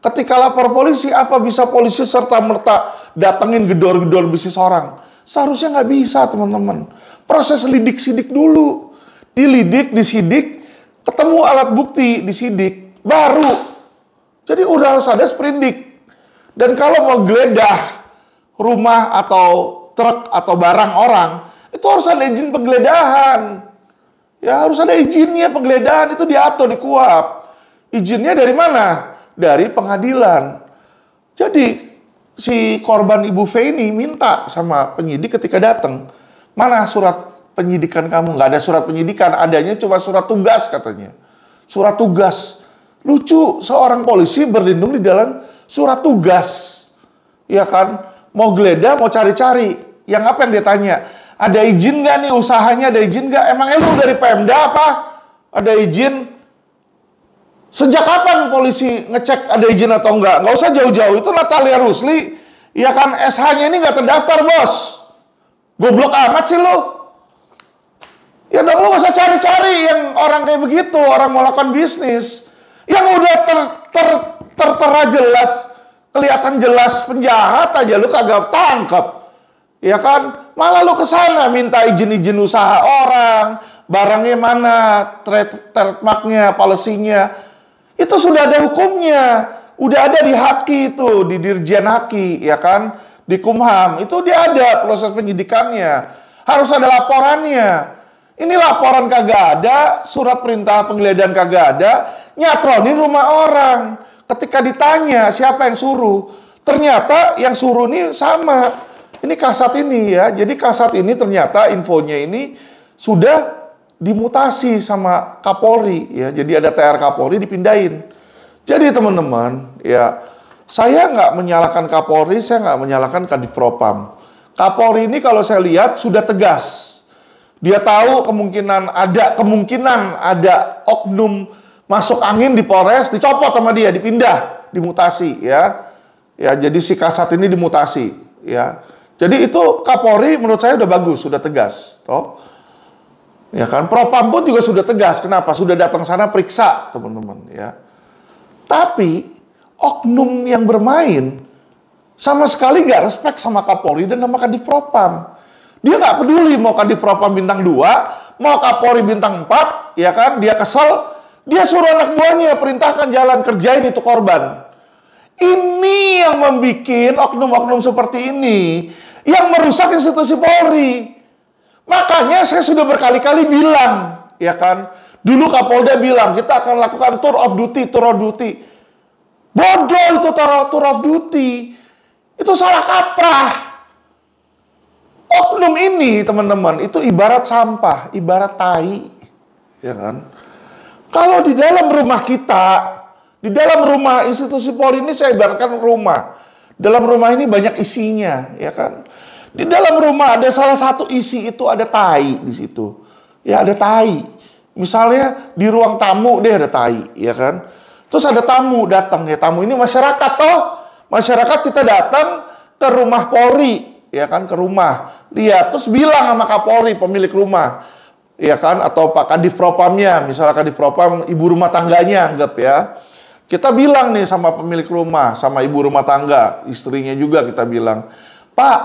Ketika lapor polisi, apa bisa polisi serta-merta datengin gedor-gedor bisnis orang? Seharusnya nggak bisa, teman-teman. Proses lidik-sidik dulu. Dilidik, disidik, ketemu alat bukti, disidik, baru. Jadi udah harus ada sprindik. Dan kalau mau geledah rumah atau truk atau barang orang, itu harus ada izin penggeledahan. Ya harus ada izinnya, penggeledahan itu diatur di KUHP. Izinnya dari mana? Dari pengadilan. Jadi si korban Ibu V ini minta sama penyidik ketika datang, mana surat penyidikan kamu? Nggak ada surat penyidikan, adanya cuma surat tugas katanya. Surat tugas. Lucu, seorang polisi berlindung di dalam surat tugas. Ya kan? Mau geledah, mau cari-cari. Yang apa yang dia tanya? Ada izin nggak nih usahanya? Ada izin nggak? Emangnya lu dari Pemda apa? Ada izin? Sejak kapan polisi ngecek ada izin atau enggak? Nggak usah jauh-jauh. Itu Natalia Rusli. Ya kan SH-nya ini nggak terdaftar, bos. Goblok amat sih lu. Ya dong, lu nggak usah cari-cari yang orang kayak begitu. Orang mau lakukan bisnis. Yang udah tertera jelas, kelihatan jelas penjahat aja lu kagak tangkap. Ya kan? Malah lu kesana minta izin-izin usaha orang, barangnya mana, trademarknya, policy-nya. Itu sudah ada hukumnya. Udah ada di Haki itu, di Dirjen Haki, ya kan? Di Kumham, itu dia ada proses penyidikannya. Harus ada laporannya. Ini laporan kagak ada, surat perintah penggeledahan kagak ada, nyatronin rumah orang. Ketika ditanya siapa yang suruh, ternyata yang suruh ini sama. Ini Kasat ini ya. Jadi Kasat ini ternyata infonya ini sudah dimutasi sama Kapolri ya. Jadi ada TR Kapolri dipindahin. Jadi teman-teman ya, saya nggak menyalahkan Kapolri, saya nggak menyalahkan Kadif Propam. Kapolri ini kalau saya lihat sudah tegas. Dia tahu kemungkinan ada oknum masuk angin di Polres, dicopot sama dia, dipindah, dimutasi ya. Ya, jadi si Kasat ini dimutasi ya. Jadi itu Kapolri menurut saya udah bagus, sudah tegas, toh. Ya kan, Propam pun juga sudah tegas. Kenapa? Sudah datang sana periksa, teman-teman ya. Tapi oknum yang bermain sama sekali nggak respect sama Kapolri dan sama Kadif Propam. Dia nggak peduli mau Kadif Propam bintang 2, mau Kapolri bintang 4, ya kan? Dia kesel, dia suruh anak buahnya perintahkan jalan, kerjain itu korban. Ini yang membuat oknum-oknum seperti ini yang merusak institusi Polri. Makanya saya sudah berkali-kali bilang, ya kan? Dulu Kapolda bilang, kita akan lakukan tour of duty. Bodoh itu tour of duty. Itu salah kaprah. Oknum ini, teman-teman, itu ibarat sampah, ibarat tai. Ya kan? Kalau di dalam rumah kita, di dalam rumah institusi Polri ini saya ibaratkan rumah. Dalam rumah ini banyak isinya, ya kan? Di dalam rumah ada salah satu isi itu ada tai di situ. Ya ada tai. Misalnya di ruang tamu deh ada tai, ya kan? Terus ada tamu datang ya, tamu ini masyarakat toh. Masyarakat kita datang ke rumah Polri, ya kan, ke rumah. Lihat terus bilang sama Kapolri pemilik rumah, ya kan, atau Pak Kadif Propamnya, misalnya Kadif Propam ibu rumah tangganya anggap ya. Kita bilang nih sama pemilik rumah, sama ibu rumah tangga, istrinya juga kita bilang, "Pak,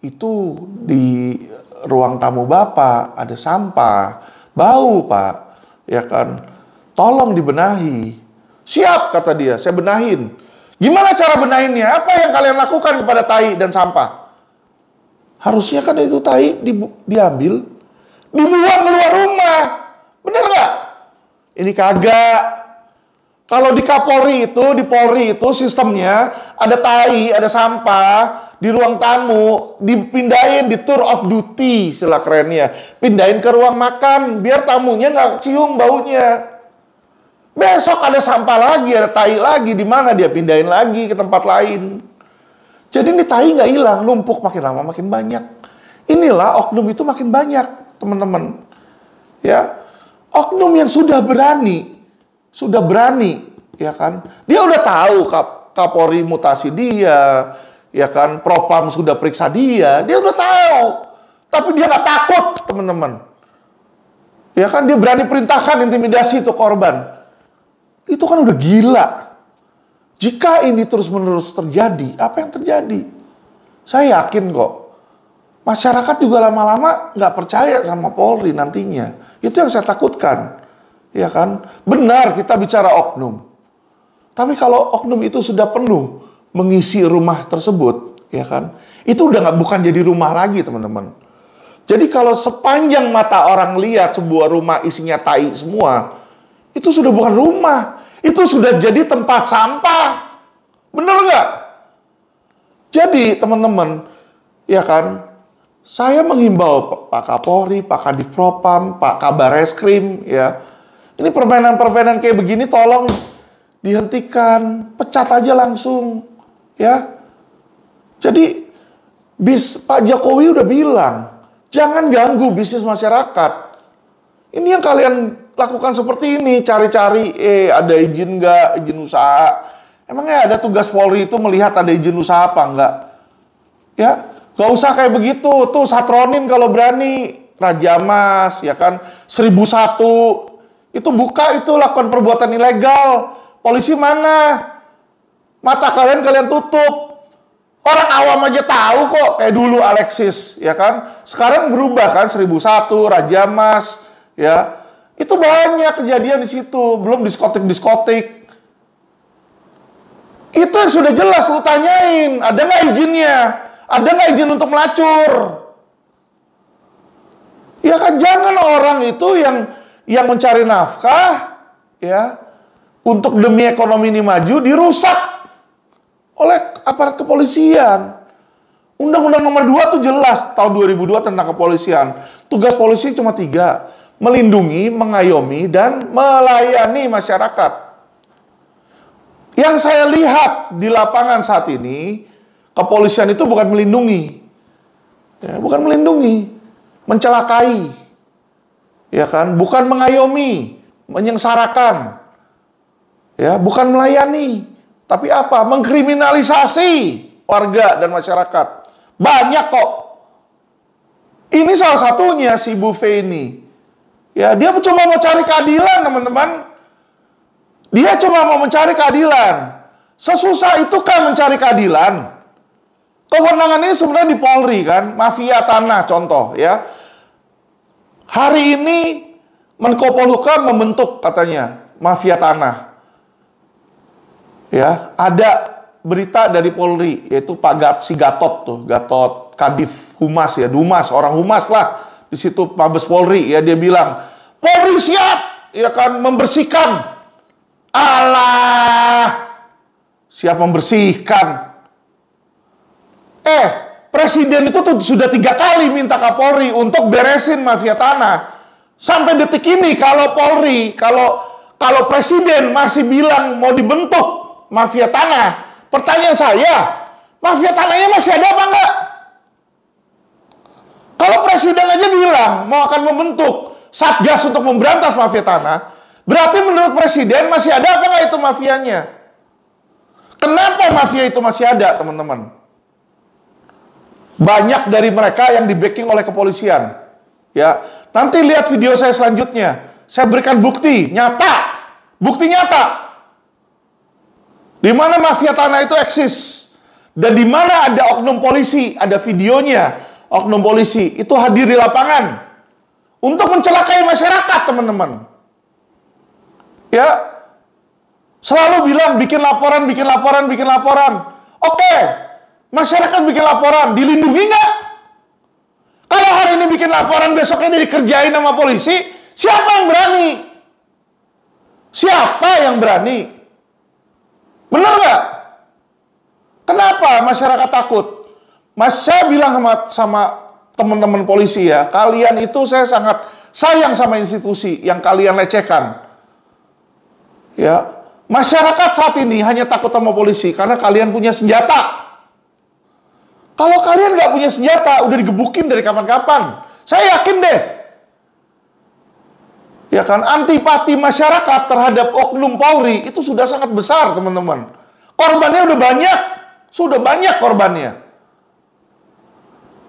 itu di ruang tamu Bapak ada sampah, bau Pak, ya kan, tolong dibenahi." "Siap," kata dia, "saya benahin." Gimana cara benahinnya? Apa yang kalian lakukan kepada tai dan sampah? Harusnya kan itu tai diambil, dibuang keluar rumah. Bener nggak? Ini kagak. Kalau di Kapolri itu, di Polri itu sistemnya ada tai, ada sampah, di ruang tamu, dipindahin di tour of duty, istilah kerennya. Pindahin ke ruang makan, biar tamunya nggak cium baunya. Besok ada sampah lagi, ada tai lagi, di mana dia pindahin lagi ke tempat lain. Jadi ini tai nggak hilang, numpuk makin lama makin banyak. Inilah oknum itu makin banyak, teman-teman. Ya, oknum yang sudah berani, ya kan? Dia udah tahu Kapolri mutasi dia. Ya kan, Propam sudah periksa dia udah tahu. Tapi dia nggak takut, teman-teman. Ya kan, dia berani perintahkan intimidasi itu korban. Itu kan udah gila. Jika ini terus-menerus terjadi, apa yang terjadi? Saya yakin kok, masyarakat juga lama-lama nggak percaya sama Polri nantinya. Itu yang saya takutkan. Ya kan, benar kita bicara oknum. Tapi kalau oknum itu sudah penuh mengisi rumah tersebut, ya kan, itu udah bukan jadi rumah lagi, teman-teman. Jadi kalau sepanjang mata orang lihat sebuah rumah isinya tai semua, itu sudah bukan rumah, itu sudah jadi tempat sampah. Bener nggak? Jadi teman-teman, ya kan, saya menghimbau Pak Kapolri, Pak Kadif Propam, Pak Kabareskrim, ya, ini permainan-permainan kayak begini tolong dihentikan, pecat aja langsung. Ya, jadi Pak Jokowi udah bilang, jangan ganggu bisnis masyarakat. Ini yang kalian lakukan seperti ini, cari-cari, ada izin nggak, izin usaha. Emangnya ada tugas Polri itu melihat ada izin usaha apa nggak? Ya, nggak usah kayak begitu. Tuh satronin kalau berani, Raja Mas, ya kan, 1001 itu buka itu lakukan perbuatan ilegal. Polisi mana? Mata kalian tutup. Orang awam aja tahu kok, kayak dulu Alexis, ya kan? Sekarang berubah kan, 1001, Raja Mas, ya. Itu banyak kejadian di situ, belum diskotik-diskotik. Itu yang sudah jelas lu tanyain, ada nggak izinnya? Ada nggak izin untuk melacur? Ya kan, jangan orang itu yang mencari nafkah ya untuk demi ekonomi ini maju dirusak oleh aparat kepolisian. Undang-Undang Nomor 2 tuh jelas tahun 2002 tentang kepolisian. Tugas polisi cuma 3, melindungi, mengayomi, dan melayani masyarakat. Yang saya lihat di lapangan saat ini, kepolisian itu bukan melindungi, ya, bukan melindungi, mencelakai, ya kan, bukan mengayomi, menyengsarakan, ya, bukan melayani, tapi apa? Mengkriminalisasi warga dan masyarakat. Banyak kok. Ini salah satunya si Bu V ini. Ya, dia cuma mau cari keadilan, teman-teman. Dia cuma mau mencari keadilan. Sesusah itu kan mencari keadilan. Kewenangan ini sebenarnya di Polri kan, mafia tanah contoh ya. Hari ini Menko Polhukam membentuk katanya mafia tanah. Ya, ada berita dari Polri, yaitu Pak Gatot tuh, Gatot Kadif Humas ya, Dumas, orang Humas lah. Di situ Mabes Polri ya, dia bilang, Polri siap ya kan membersihkan. Alah, siap membersihkan. Presiden itu tuh sudah 3 kali minta Kapolri untuk beresin mafia tanah. Sampai detik ini kalau Polri, kalau Presiden masih bilang mau dibentuk mafia tanah, pertanyaan saya, mafia tanahnya masih ada apa enggak? Kalau Presiden aja bilang mau akan membentuk Satgas untuk memberantas mafia tanah, berarti menurut Presiden masih ada apa enggak itu mafianya? Kenapa mafia itu masih ada, teman-teman? Banyak dari mereka yang di-backing oleh kepolisian. Ya, nanti lihat video saya selanjutnya. Saya berikan bukti nyata. Bukti nyata. Di mana mafia tanah itu eksis. Dan di mana ada oknum polisi, ada videonya. Oknum polisi itu hadir di lapangan untuk mencelakai masyarakat, teman-teman. Ya. Selalu bilang bikin laporan, bikin laporan, bikin laporan. Oke. Masyarakat bikin laporan, dilindungi nggak? Kalau hari ini bikin laporan, besoknya dikerjain sama polisi, siapa yang berani? Siapa yang berani? Benar nggak? Kenapa masyarakat takut? Saya bilang sama teman-teman polisi ya, kalian itu saya sangat sayang sama institusi yang kalian lecehkan. Ya, masyarakat saat ini hanya takut sama polisi karena kalian punya senjata. Kalau kalian nggak punya senjata, udah digebukin dari kapan-kapan. Saya yakin deh. Ya kan, antipati masyarakat terhadap oknum Polri itu sudah sangat besar, teman-teman. Korbannya udah banyak. Sudah banyak korbannya.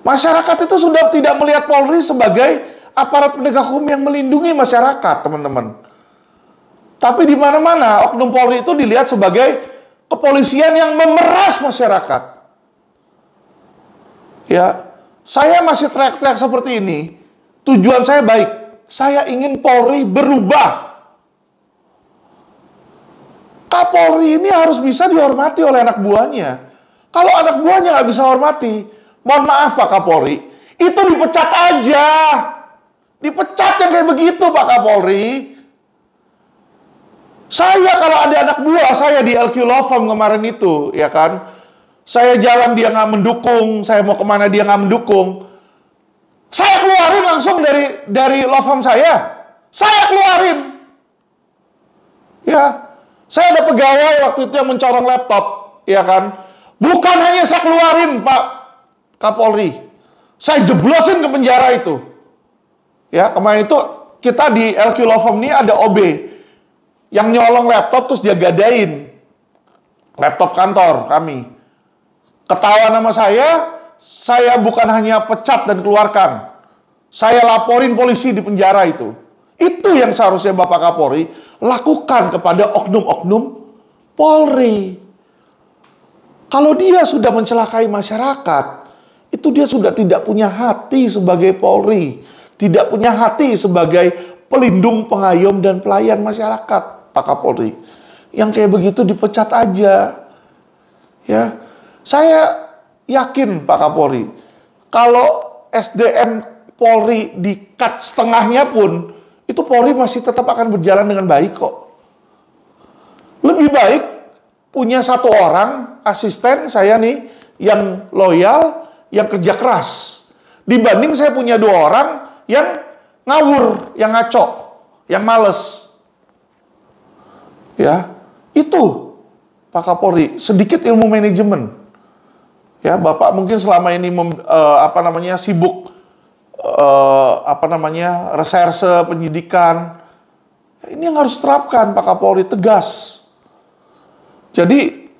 Masyarakat itu sudah tidak melihat Polri sebagai aparat penegak hukum yang melindungi masyarakat, teman-teman. Tapi di mana-mana oknum Polri itu dilihat sebagai kepolisian yang memeras masyarakat. Ya, saya masih teriak-teriak seperti ini. Tujuan saya baik. Saya ingin Polri berubah. Kapolri ini harus bisa dihormati oleh anak buahnya. Kalau anak buahnya nggak bisa hormati, mohon maaf Pak Kapolri, itu dipecat aja. Dipecat yang kayak begitu Pak Kapolri. Saya kalau ada anak buah saya di LQ Law Firm kemarin itu, ya kan, saya jalan dia nggak mendukung, saya mau kemana dia nggak mendukung, saya keluarin langsung dari law firm saya keluarin. Ya, saya ada pegawai waktu itu yang mencorong laptop, ya kan, bukan hanya saya keluarin Pak Kapolri, saya jeblosin ke penjara itu. Ya, kemarin itu kita di LQ Law Firm ini ada OB yang nyolong laptop terus dia gadain laptop kantor kami. Ketahuan sama saya bukan hanya pecat dan keluarkan. Saya laporin polisi di penjara itu. Itu yang seharusnya Bapak Kapolri lakukan kepada oknum-oknum Polri. Kalau dia sudah mencelakai masyarakat, itu dia sudah tidak punya hati sebagai Polri. Tidak punya hati sebagai pelindung, pengayom, dan pelayan masyarakat, Pak Kapolri. Yang kayak begitu dipecat aja. Ya, saya yakin Pak Kapolri, kalau SDM Polri di-cut setengahnya pun, itu Polri masih tetap akan berjalan dengan baik kok. Lebih baik punya satu orang asisten saya nih yang loyal, yang kerja keras, dibanding saya punya 2 orang yang ngawur, yang ngaco, yang males. Ya, itu Pak Kapolri, sedikit ilmu manajemen. Ya, Bapak mungkin selama ini sibuk reserse penyidikan. Ini yang harus terapkan Pak Kapolri, tegas. Jadi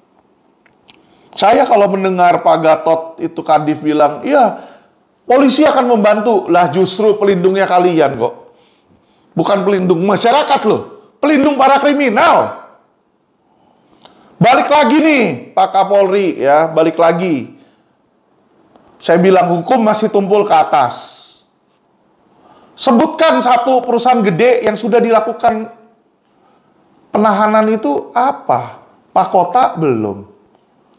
saya kalau mendengar Pak Gatot itu Kadif bilang, iya polisi akan membantu, lah justru pelindungnya kalian kok. Bukan pelindung masyarakat loh, pelindung para kriminal. Balik lagi nih Pak Kapolri ya, balik lagi. Saya bilang hukum masih tumpul ke atas. Sebutkan satu perusahaan gede yang sudah dilakukan penahanan itu apa? Mahkota belum.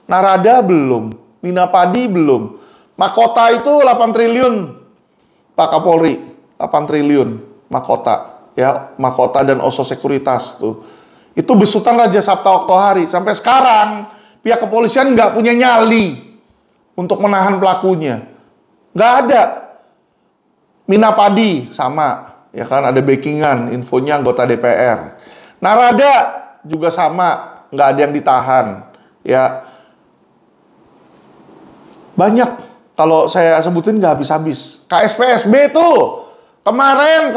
Narada belum. Minapadi belum. Mahkota itu 8 triliun. Pak Kapolri, 8 triliun mahkota. Ya, mahkota dan Oso Sekuritas tuh. Itu besutan Raja Sabta Oktohari. Sampai sekarang pihak kepolisian nggak punya nyali untuk menahan pelakunya. Nggak ada. Minapadi sama, ya kan, ada backingan, infonya anggota DPR. Narada juga sama, nggak ada yang ditahan. Ya, banyak kalau saya sebutin nggak habis-habis. KSPSB tuh kemarin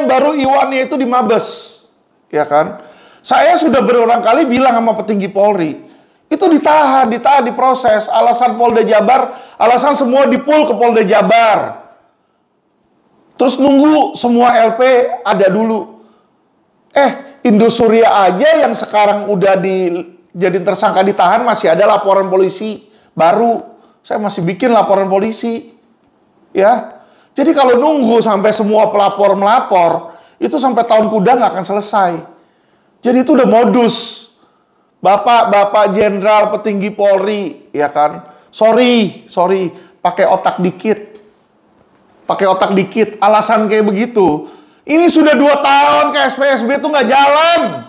baru Iwannya itu di Mabes, ya kan. Saya sudah berulang kali bilang sama petinggi Polri, itu ditahan, diproses. Alasan Polda Jabar, alasan semua dipul ke Polda Jabar. Terus nunggu semua LP ada dulu. Indosuria aja yang sekarang udah dijadiin tersangka ditahan, masih ada laporan polisi baru. Saya masih bikin laporan polisi. Ya. Jadi kalau nunggu sampai semua pelapor melapor, itu sampai tahun kuda nggak akan selesai. Jadi itu udah modus. Bapak Jenderal petinggi Polri, ya kan? Sorry, pakai otak dikit. Alasan kayak begitu. Ini sudah 2 tahun KSPSB itu nggak jalan.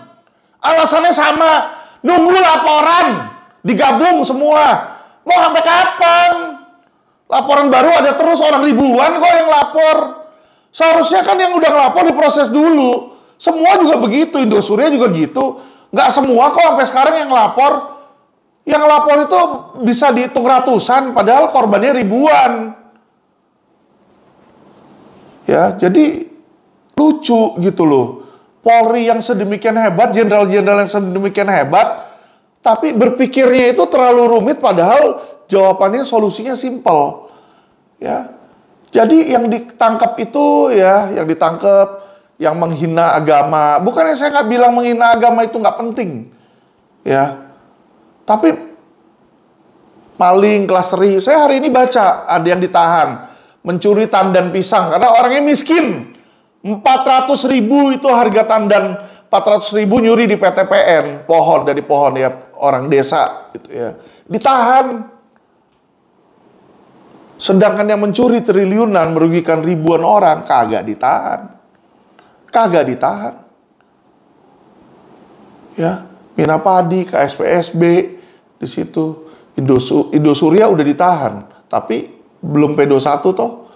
Alasannya sama. Nunggu laporan. Digabung semua. Mau sampai kapan? Laporan baru ada terus, orang ribuan kok yang lapor. Seharusnya kan yang udah ngelapor diproses dulu. Semua juga begitu. Indosuria juga gitu. Nggak semua kok sampai sekarang yang lapor. Yang lapor itu bisa dihitung ratusan. Padahal korbannya ribuan. Ya, jadi lucu gitu loh. Polri yang sedemikian hebat, jenderal-jenderal yang sedemikian hebat, tapi berpikirnya itu terlalu rumit padahal jawabannya solusinya simpel. Ya. Jadi yang ditangkap itu ya, yang menghina agama. Bukannya saya nggak bilang menghina agama itu nggak penting. Ya. Tapi maling kelas seri, saya hari ini baca ada yang ditahan mencuri tandan pisang karena orangnya miskin. 400.000 itu harga tandan, 400.000 nyuri di PTPN, dari pohon ya, orang desa gitu ya. Ditahan. Sedangkan yang mencuri triliunan merugikan ribuan orang kagak ditahan. Ya, Minapadi, KSPSB di situ. Indosuria udah ditahan, tapi belum P21 toh.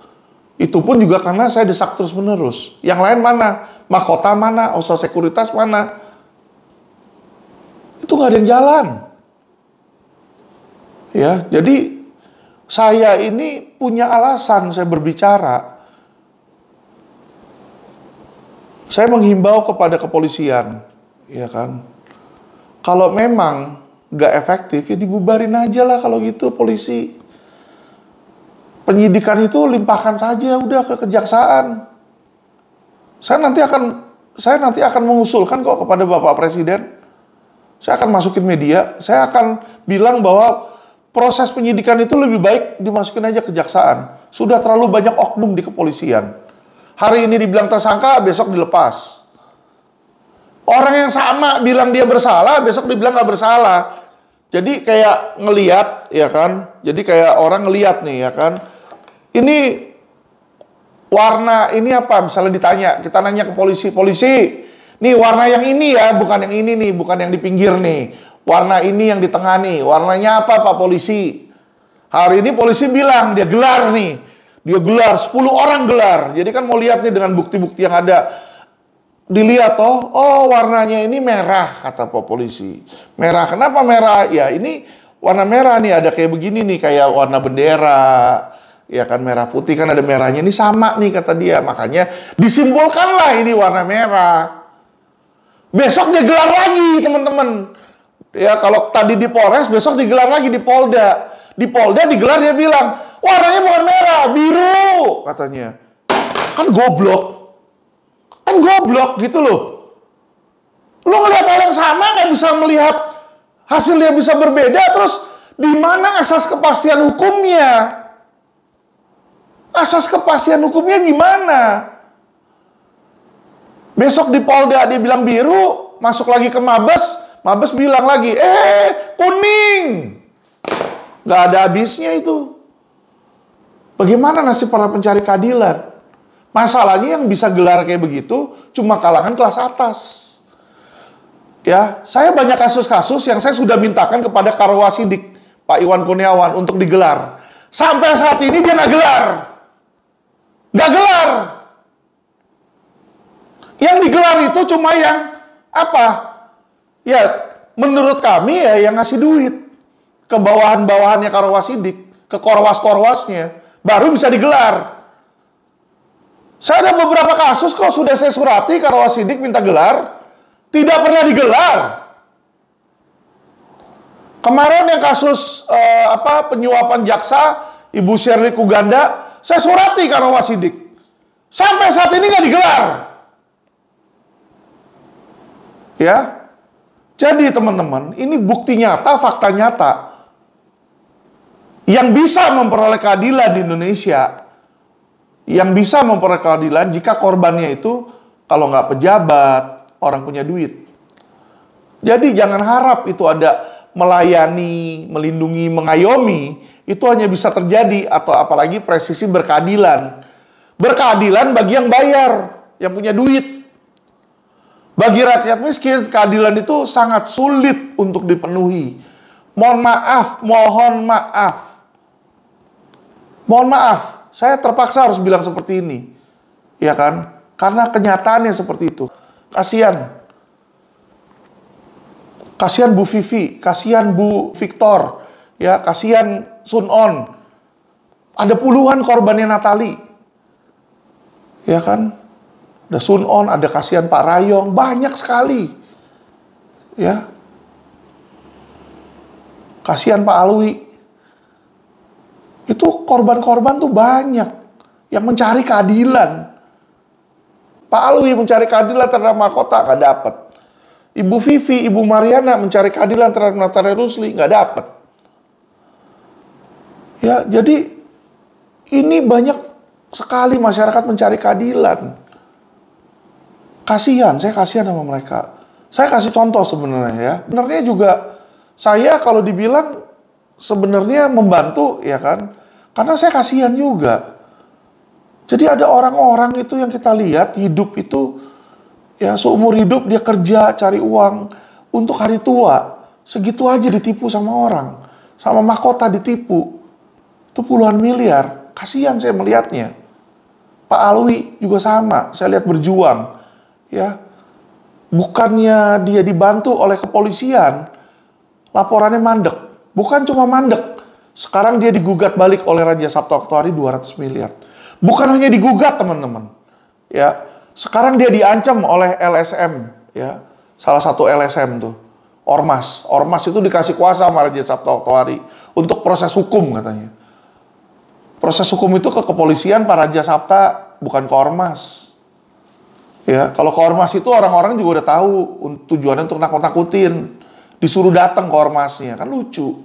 Itu pun juga karena saya desak terus-menerus. Yang lain mana? Mahkota mana? Oso Sekuritas mana? Itu nggak ada yang jalan. Ya, jadi saya ini punya alasan saya berbicara. Saya menghimbau kepada kepolisian, ya kan? Kalau memang nggak efektif, ya dibubarin aja lah kalau gitu polisi. Penyidikan itu limpahkan saja udah ke kejaksaan. Saya nanti akan mengusulkan kok kepada Bapak Presiden. Saya akan masukin media. Saya akan bilang bahwa proses penyidikan itu lebih baik dimasukin aja kejaksaan. Sudah terlalu banyak oknum di kepolisian. Hari ini dibilang tersangka, besok dilepas. Orang yang sama bilang dia bersalah, besok dibilang nggak bersalah. Jadi kayak ngeliat, ya kan? Jadi kayak orang ngeliat nih, ya kan? Ini warna ini apa? Misalnya ditanya, kita nanya ke polisi, polisi, nih warna yang ini ya, bukan yang ini nih, bukan yang di pinggir nih. Warna ini yang di tengah nih, warnanya apa Pak Polisi? Hari ini polisi bilang, dia gelar nih. Dia gelar, 10 orang gelar. Jadi kan mau lihat nih dengan bukti-bukti yang ada. Dilihat oh warnanya ini merah, kata Pak Polisi. Merah, kenapa merah? Ya ini warna merah nih, ada kayak begini nih, kayak warna bendera. Ya kan merah putih kan ada merahnya, ini sama nih kata dia. Makanya disimbolkanlah ini warna merah. Besok dia gelar lagi teman-teman. Ya kalau tadi di Polres, besok digelar lagi di Polda. Di Polda digelar dia bilang, warnanya bukan merah, biru katanya. Kan goblok. Kan goblok gitu loh. Lo ngelihat hal yang sama nggak bisa melihat hasilnya bisa berbeda, terus di mana asas kepastian hukumnya? Asas kepastian hukumnya gimana? Besok di Polda dia bilang biru, masuk lagi ke Mabes, Mabes bilang lagi, kuning. Gak ada habisnya itu. Bagaimana nasib para pencari keadilan? Masalahnya yang bisa gelar kayak begitu cuma kalangan kelas atas. Ya, saya banyak kasus-kasus yang saya sudah mintakan kepada Karwasidik, Pak Iwan Kurniawan untuk digelar. Sampai saat ini dia nggak gelar. Nggak gelar. Yang digelar itu cuma yang apa? Ya, menurut kami ya yang ngasih duit ke bawahan-bawahannya Karwasidik, ke korwas-korwasnya, baru bisa digelar. Saya ada beberapa kasus kok sudah saya surati Karwasidik minta gelar, tidak pernah digelar. Kemarin yang kasus penyuapan jaksa Ibu Shirley Kuganda, saya surati Karwasidik. Sampai saat ini nggak digelar. Ya. Jadi teman-teman, ini bukti nyata, fakta nyata. Yang bisa memperoleh keadilan di Indonesia, yang bisa memperoleh keadilan jika korbannya itu kalau nggak pejabat, orang punya duit. Jadi jangan harap itu ada melayani, melindungi, mengayomi, itu hanya bisa terjadi atau apalagi presisi berkeadilan. Berkeadilan bagi yang bayar, yang punya duit. Bagi rakyat miskin, keadilan itu sangat sulit untuk dipenuhi. Mohon maaf, mohon maaf. Mohon maaf, saya terpaksa harus bilang seperti ini. Ya kan? Karena kenyataannya seperti itu. Kasihan. Kasihan Bu Vivi, kasihan Bu Victor, ya, kasihan Sun On. Ada puluhan korbannya Natali. Ya kan? Ada Sun On, ada kasihan Pak Rayong, banyak sekali. Ya. Kasihan Pak Alwi. Itu korban-korban tuh banyak yang mencari keadilan. Pak Alwi mencari keadilan terhadap mahkota, nggak dapat. Ibu Vivi, Ibu Mariana mencari keadilan terhadap Natali Rusli, nggak dapat. Ya, jadi ini banyak sekali masyarakat mencari keadilan. Kasihan, saya kasihan sama mereka. Saya kasih contoh sebenarnya ya. Sebenarnya juga saya kalau dibilang sebenarnya membantu ya kan. Karena saya kasihan juga. Jadi ada orang-orang itu yang kita lihat hidup itu ya seumur hidup dia kerja cari uang untuk hari tua. Segitu aja ditipu sama orang. Sama mahkota ditipu. Itu puluhan miliar. Kasihan saya melihatnya. Pak Alwi juga sama. Saya lihat berjuang. Ya, bukannya dia dibantu oleh kepolisian, laporannya mandek. Bukan cuma mandek, sekarang dia digugat balik oleh Raja Sabta Oktohari 200 miliar. Bukan hanya digugat teman-teman, ya, sekarang dia diancam oleh LSM, ya, salah satu LSM tuh, Ormas. Ormas itu dikasih kuasa sama Raja Sabta Oktohari untuk proses hukum katanya. Proses hukum itu ke kepolisian, Pak Raja Sabta, bukan ke Ormas. Ya, kalau ke Ormas itu orang-orang juga udah tahu tujuannya untuk nakut-nakutin. Disuruh datang ke Ormasnya, kan lucu.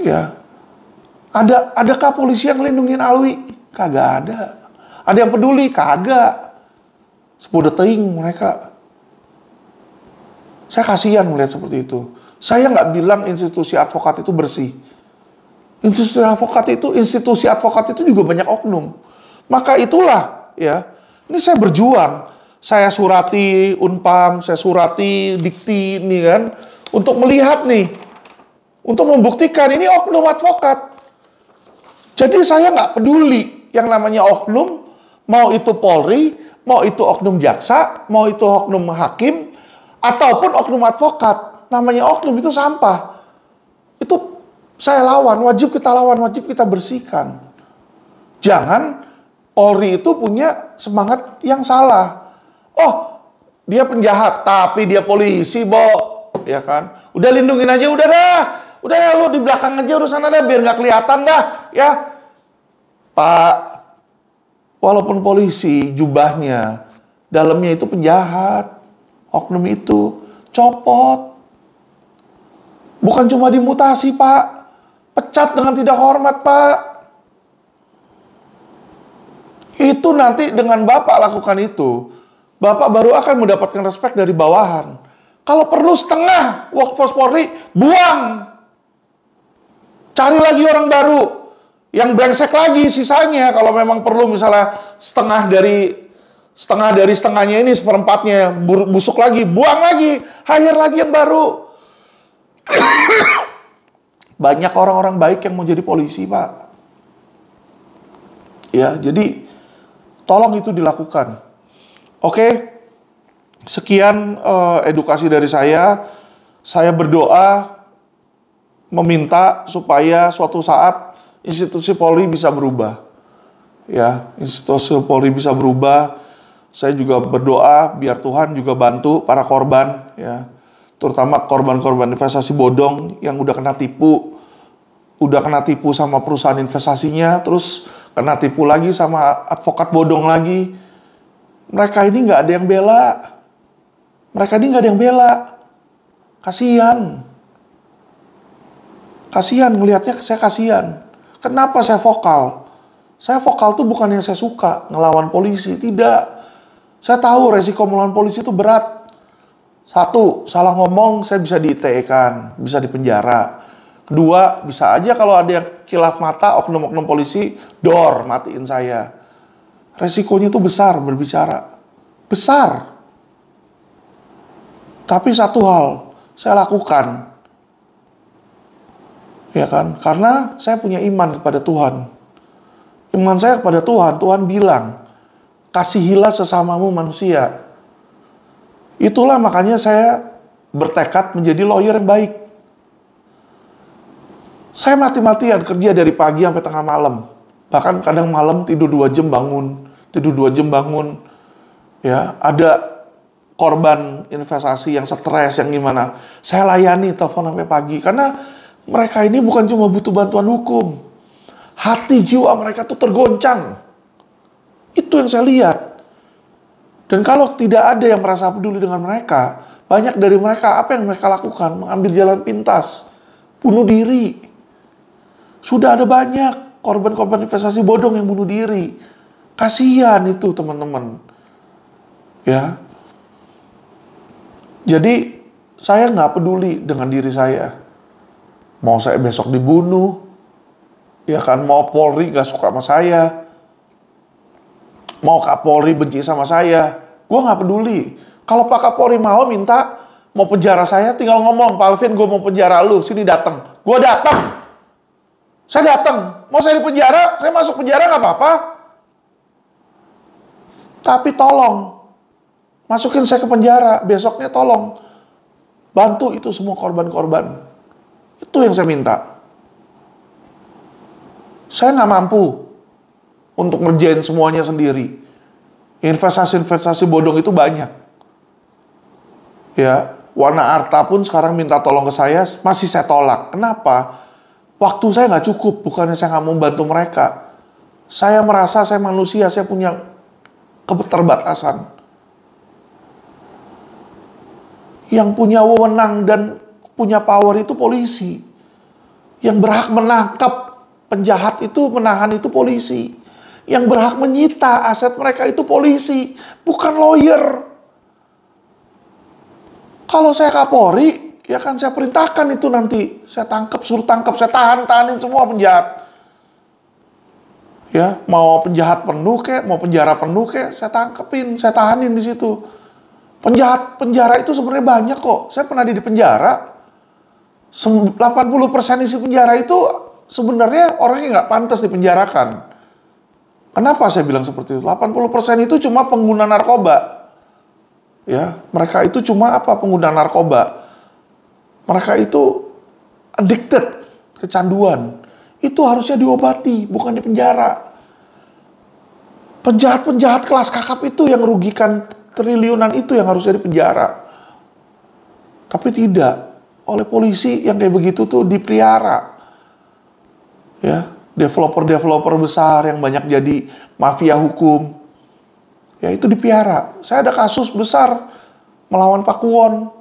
Ya. Adakah polisi yang ngelindungin Alwi? Kagak ada. Ada yang peduli? Kagak. Sepuluh teing mereka. Saya kasihan melihat seperti itu. Saya nggak bilang institusi advokat itu bersih. Institusi advokat itu juga banyak oknum. Maka itulah ya, ini saya berjuang. Saya surati Unpam, saya surati Dikti nih kan, untuk melihat nih, untuk membuktikan ini oknum advokat. Jadi saya nggak peduli yang namanya oknum, mau itu Polri, mau itu oknum jaksa, mau itu oknum hakim, ataupun oknum advokat. Namanya oknum itu sampah. Itu saya lawan, wajib kita lawan, wajib kita bersihkan. Jangan Polri itu punya semangat yang salah. Oh, dia penjahat, tapi dia polisi, ya kan? Udah lindungin aja, udah dah, lu di belakang aja urusan ada, biar nggak kelihatan dah, ya. Pak, walaupun polisi, jubahnya, dalamnya itu penjahat, oknum itu, copot. Bukan cuma dimutasi, Pak. Pecat dengan tidak hormat, Pak. Itu nanti dengan Bapak lakukan itu, Bapak baru akan mendapatkan respek dari bawahan. Kalau perlu setengah workforce Polri, buang. Cari lagi orang baru. Yang brengsek lagi sisanya. Kalau memang perlu misalnya setengah dari setengahnya ini, seperempatnya busuk lagi, buang lagi. Hire lagi yang baru. Banyak orang-orang baik yang mau jadi polisi, Pak. Ya, jadi tolong itu dilakukan. Oke, sekian edukasi dari saya. Saya berdoa meminta supaya suatu saat institusi Polri bisa berubah. Ya, institusi Polri bisa berubah. Saya juga berdoa biar Tuhan juga bantu para korban, ya. Terutama korban-korban investasi bodong yang udah kena tipu sama perusahaan investasinya, terus kena tipu lagi sama advokat bodong lagi. Mereka ini nggak ada yang bela. Kasihan ngelihatnya, saya kasihan. Kenapa saya vokal? Saya vokal tuh bukan yang saya suka ngelawan polisi, tidak. Saya tahu resiko melawan polisi itu berat. Satu, salah ngomong saya bisa di-ITE-kan, bisa dipenjara. Kedua, bisa aja kalau ada yang kilaf mata, oknum-oknum polisi, matiin saya. Resikonya itu besar berbicara. Besar. Tapi satu hal, saya lakukan. Ya kan? Karena saya punya iman kepada Tuhan. Iman saya kepada Tuhan, Tuhan bilang, kasihilah sesamamu manusia. Itulah makanya saya bertekad menjadi lawyer yang baik. Saya mati-matian kerja dari pagi sampai tengah malam. Bahkan kadang malam tidur 2 jam bangun. Ya, ada korban investasi yang stres, yang gimana. Saya layani telepon sampai pagi. Karena mereka ini bukan cuma butuh bantuan hukum. Hati jiwa mereka tuh tergoncang. Itu yang saya lihat. Dan kalau tidak ada yang merasa peduli dengan mereka, banyak dari mereka, apa yang mereka lakukan? Mengambil jalan pintas. Bunuh diri. Sudah ada banyak korban-korban investasi bodong yang bunuh diri. Kasihan itu teman-teman. Ya. Jadi saya nggak peduli dengan diri saya. Mau saya besok dibunuh, ya kan, mau Polri nggak suka sama saya, mau Kapolri benci sama saya, gue nggak peduli. Kalau Pak Kapolri mau penjara saya, tinggal ngomong, Pak Alvin, gue mau penjara lu, sini datang. Gue datang. Saya datang. Mau saya di penjara, saya masuk penjara nggak apa-apa. Tapi tolong, masukin saya ke penjara, besoknya tolong bantu itu semua korban-korban. Itu yang saya minta. Saya nggak mampu untuk ngerjain semuanya sendiri. Investasi-investasi bodong itu banyak. Ya, Wana Arta pun sekarang minta tolong ke saya, masih saya tolak. Kenapa? Waktu saya nggak cukup, bukannya saya nggak mau bantu mereka. Saya merasa saya manusia, saya punya keterbatasan. Yang punya wewenang dan punya power itu polisi. Yang berhak menangkap penjahat itu, menahan itu polisi. Yang berhak menyita aset mereka itu polisi, bukan lawyer. Kalau saya Kapolri, Ya kan saya perintahkan itu nanti. Saya tangkap, suruh tangkap, saya tahanin semua penjahat. Ya, mau penjahat penuh kek, mau penjara penuh kek, saya tangkepin, saya tahanin di situ. Penjara itu sebenarnya banyak kok. Saya pernah di penjara. 80% isi penjara itu sebenarnya orangnya nggak pantas dipenjarakan. Kenapa saya bilang seperti itu? 80% itu cuma pengguna narkoba. Ya, mereka itu cuma apa? Pengguna narkoba. Mereka itu addicted, kecanduan. Itu harusnya diobati, bukan dipenjara. Penjahat-penjahat kelas kakap itu yang merugikan triliunan itu yang harusnya dipenjara. Tapi tidak. Oleh polisi yang kayak begitu tuh dipelihara. Ya, developer-developer besar yang banyak jadi mafia hukum. Ya, itu dipelihara. Saya ada kasus besar melawan Pakuwon.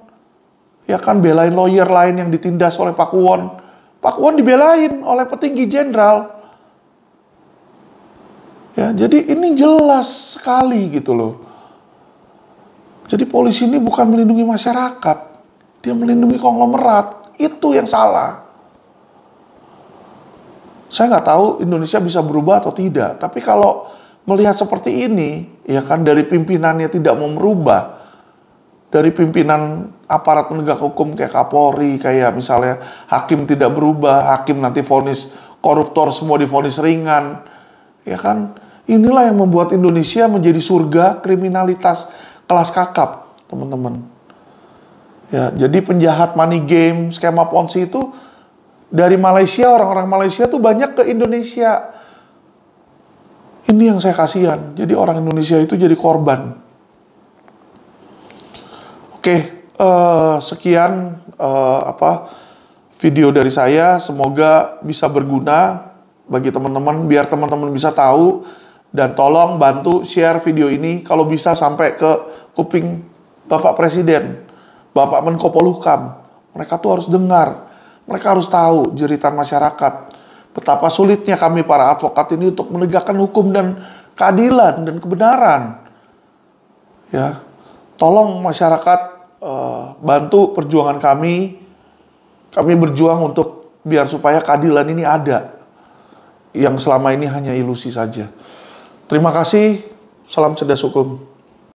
Ya kan, belain lawyer lain yang ditindas oleh Pakuwon. Pakuwon dibelain oleh petinggi jenderal. Ya, jadi ini jelas sekali gitu loh. Jadi polisi ini bukan melindungi masyarakat. Dia melindungi konglomerat. Itu yang salah. Saya nggak tahu Indonesia bisa berubah atau tidak. Tapi kalau melihat seperti ini, ya kan, dari pimpinannya tidak mau merubah. Dari pimpinan aparat penegak hukum kayak Kapolri, kayak misalnya hakim tidak berubah, hakim nanti vonis koruptor semua divonis ringan. Ya kan, inilah yang membuat Indonesia menjadi surga kriminalitas kelas kakap, teman-teman. Ya, jadi penjahat money game, skema Ponzi itu dari Malaysia, orang-orang Malaysia tuh banyak ke Indonesia. Ini yang saya kasihan. Jadi orang Indonesia itu jadi korban. Oke, sekian video dari saya. Semoga bisa berguna bagi teman-teman, biar teman-teman bisa tahu. Dan tolong bantu share video ini kalau bisa sampai ke kuping Bapak Presiden, Bapak Menko Polhukam. Mereka tuh harus dengar. Mereka harus tahu jeritan masyarakat. Betapa sulitnya kami para advokat ini untuk menegakkan hukum dan keadilan dan kebenaran. Ya, tolong masyarakat bantu perjuangan kami. Kami berjuang untuk biar supaya keadilan ini ada. Yang selama ini hanya ilusi saja. Terima kasih. Salam cerdas hukum.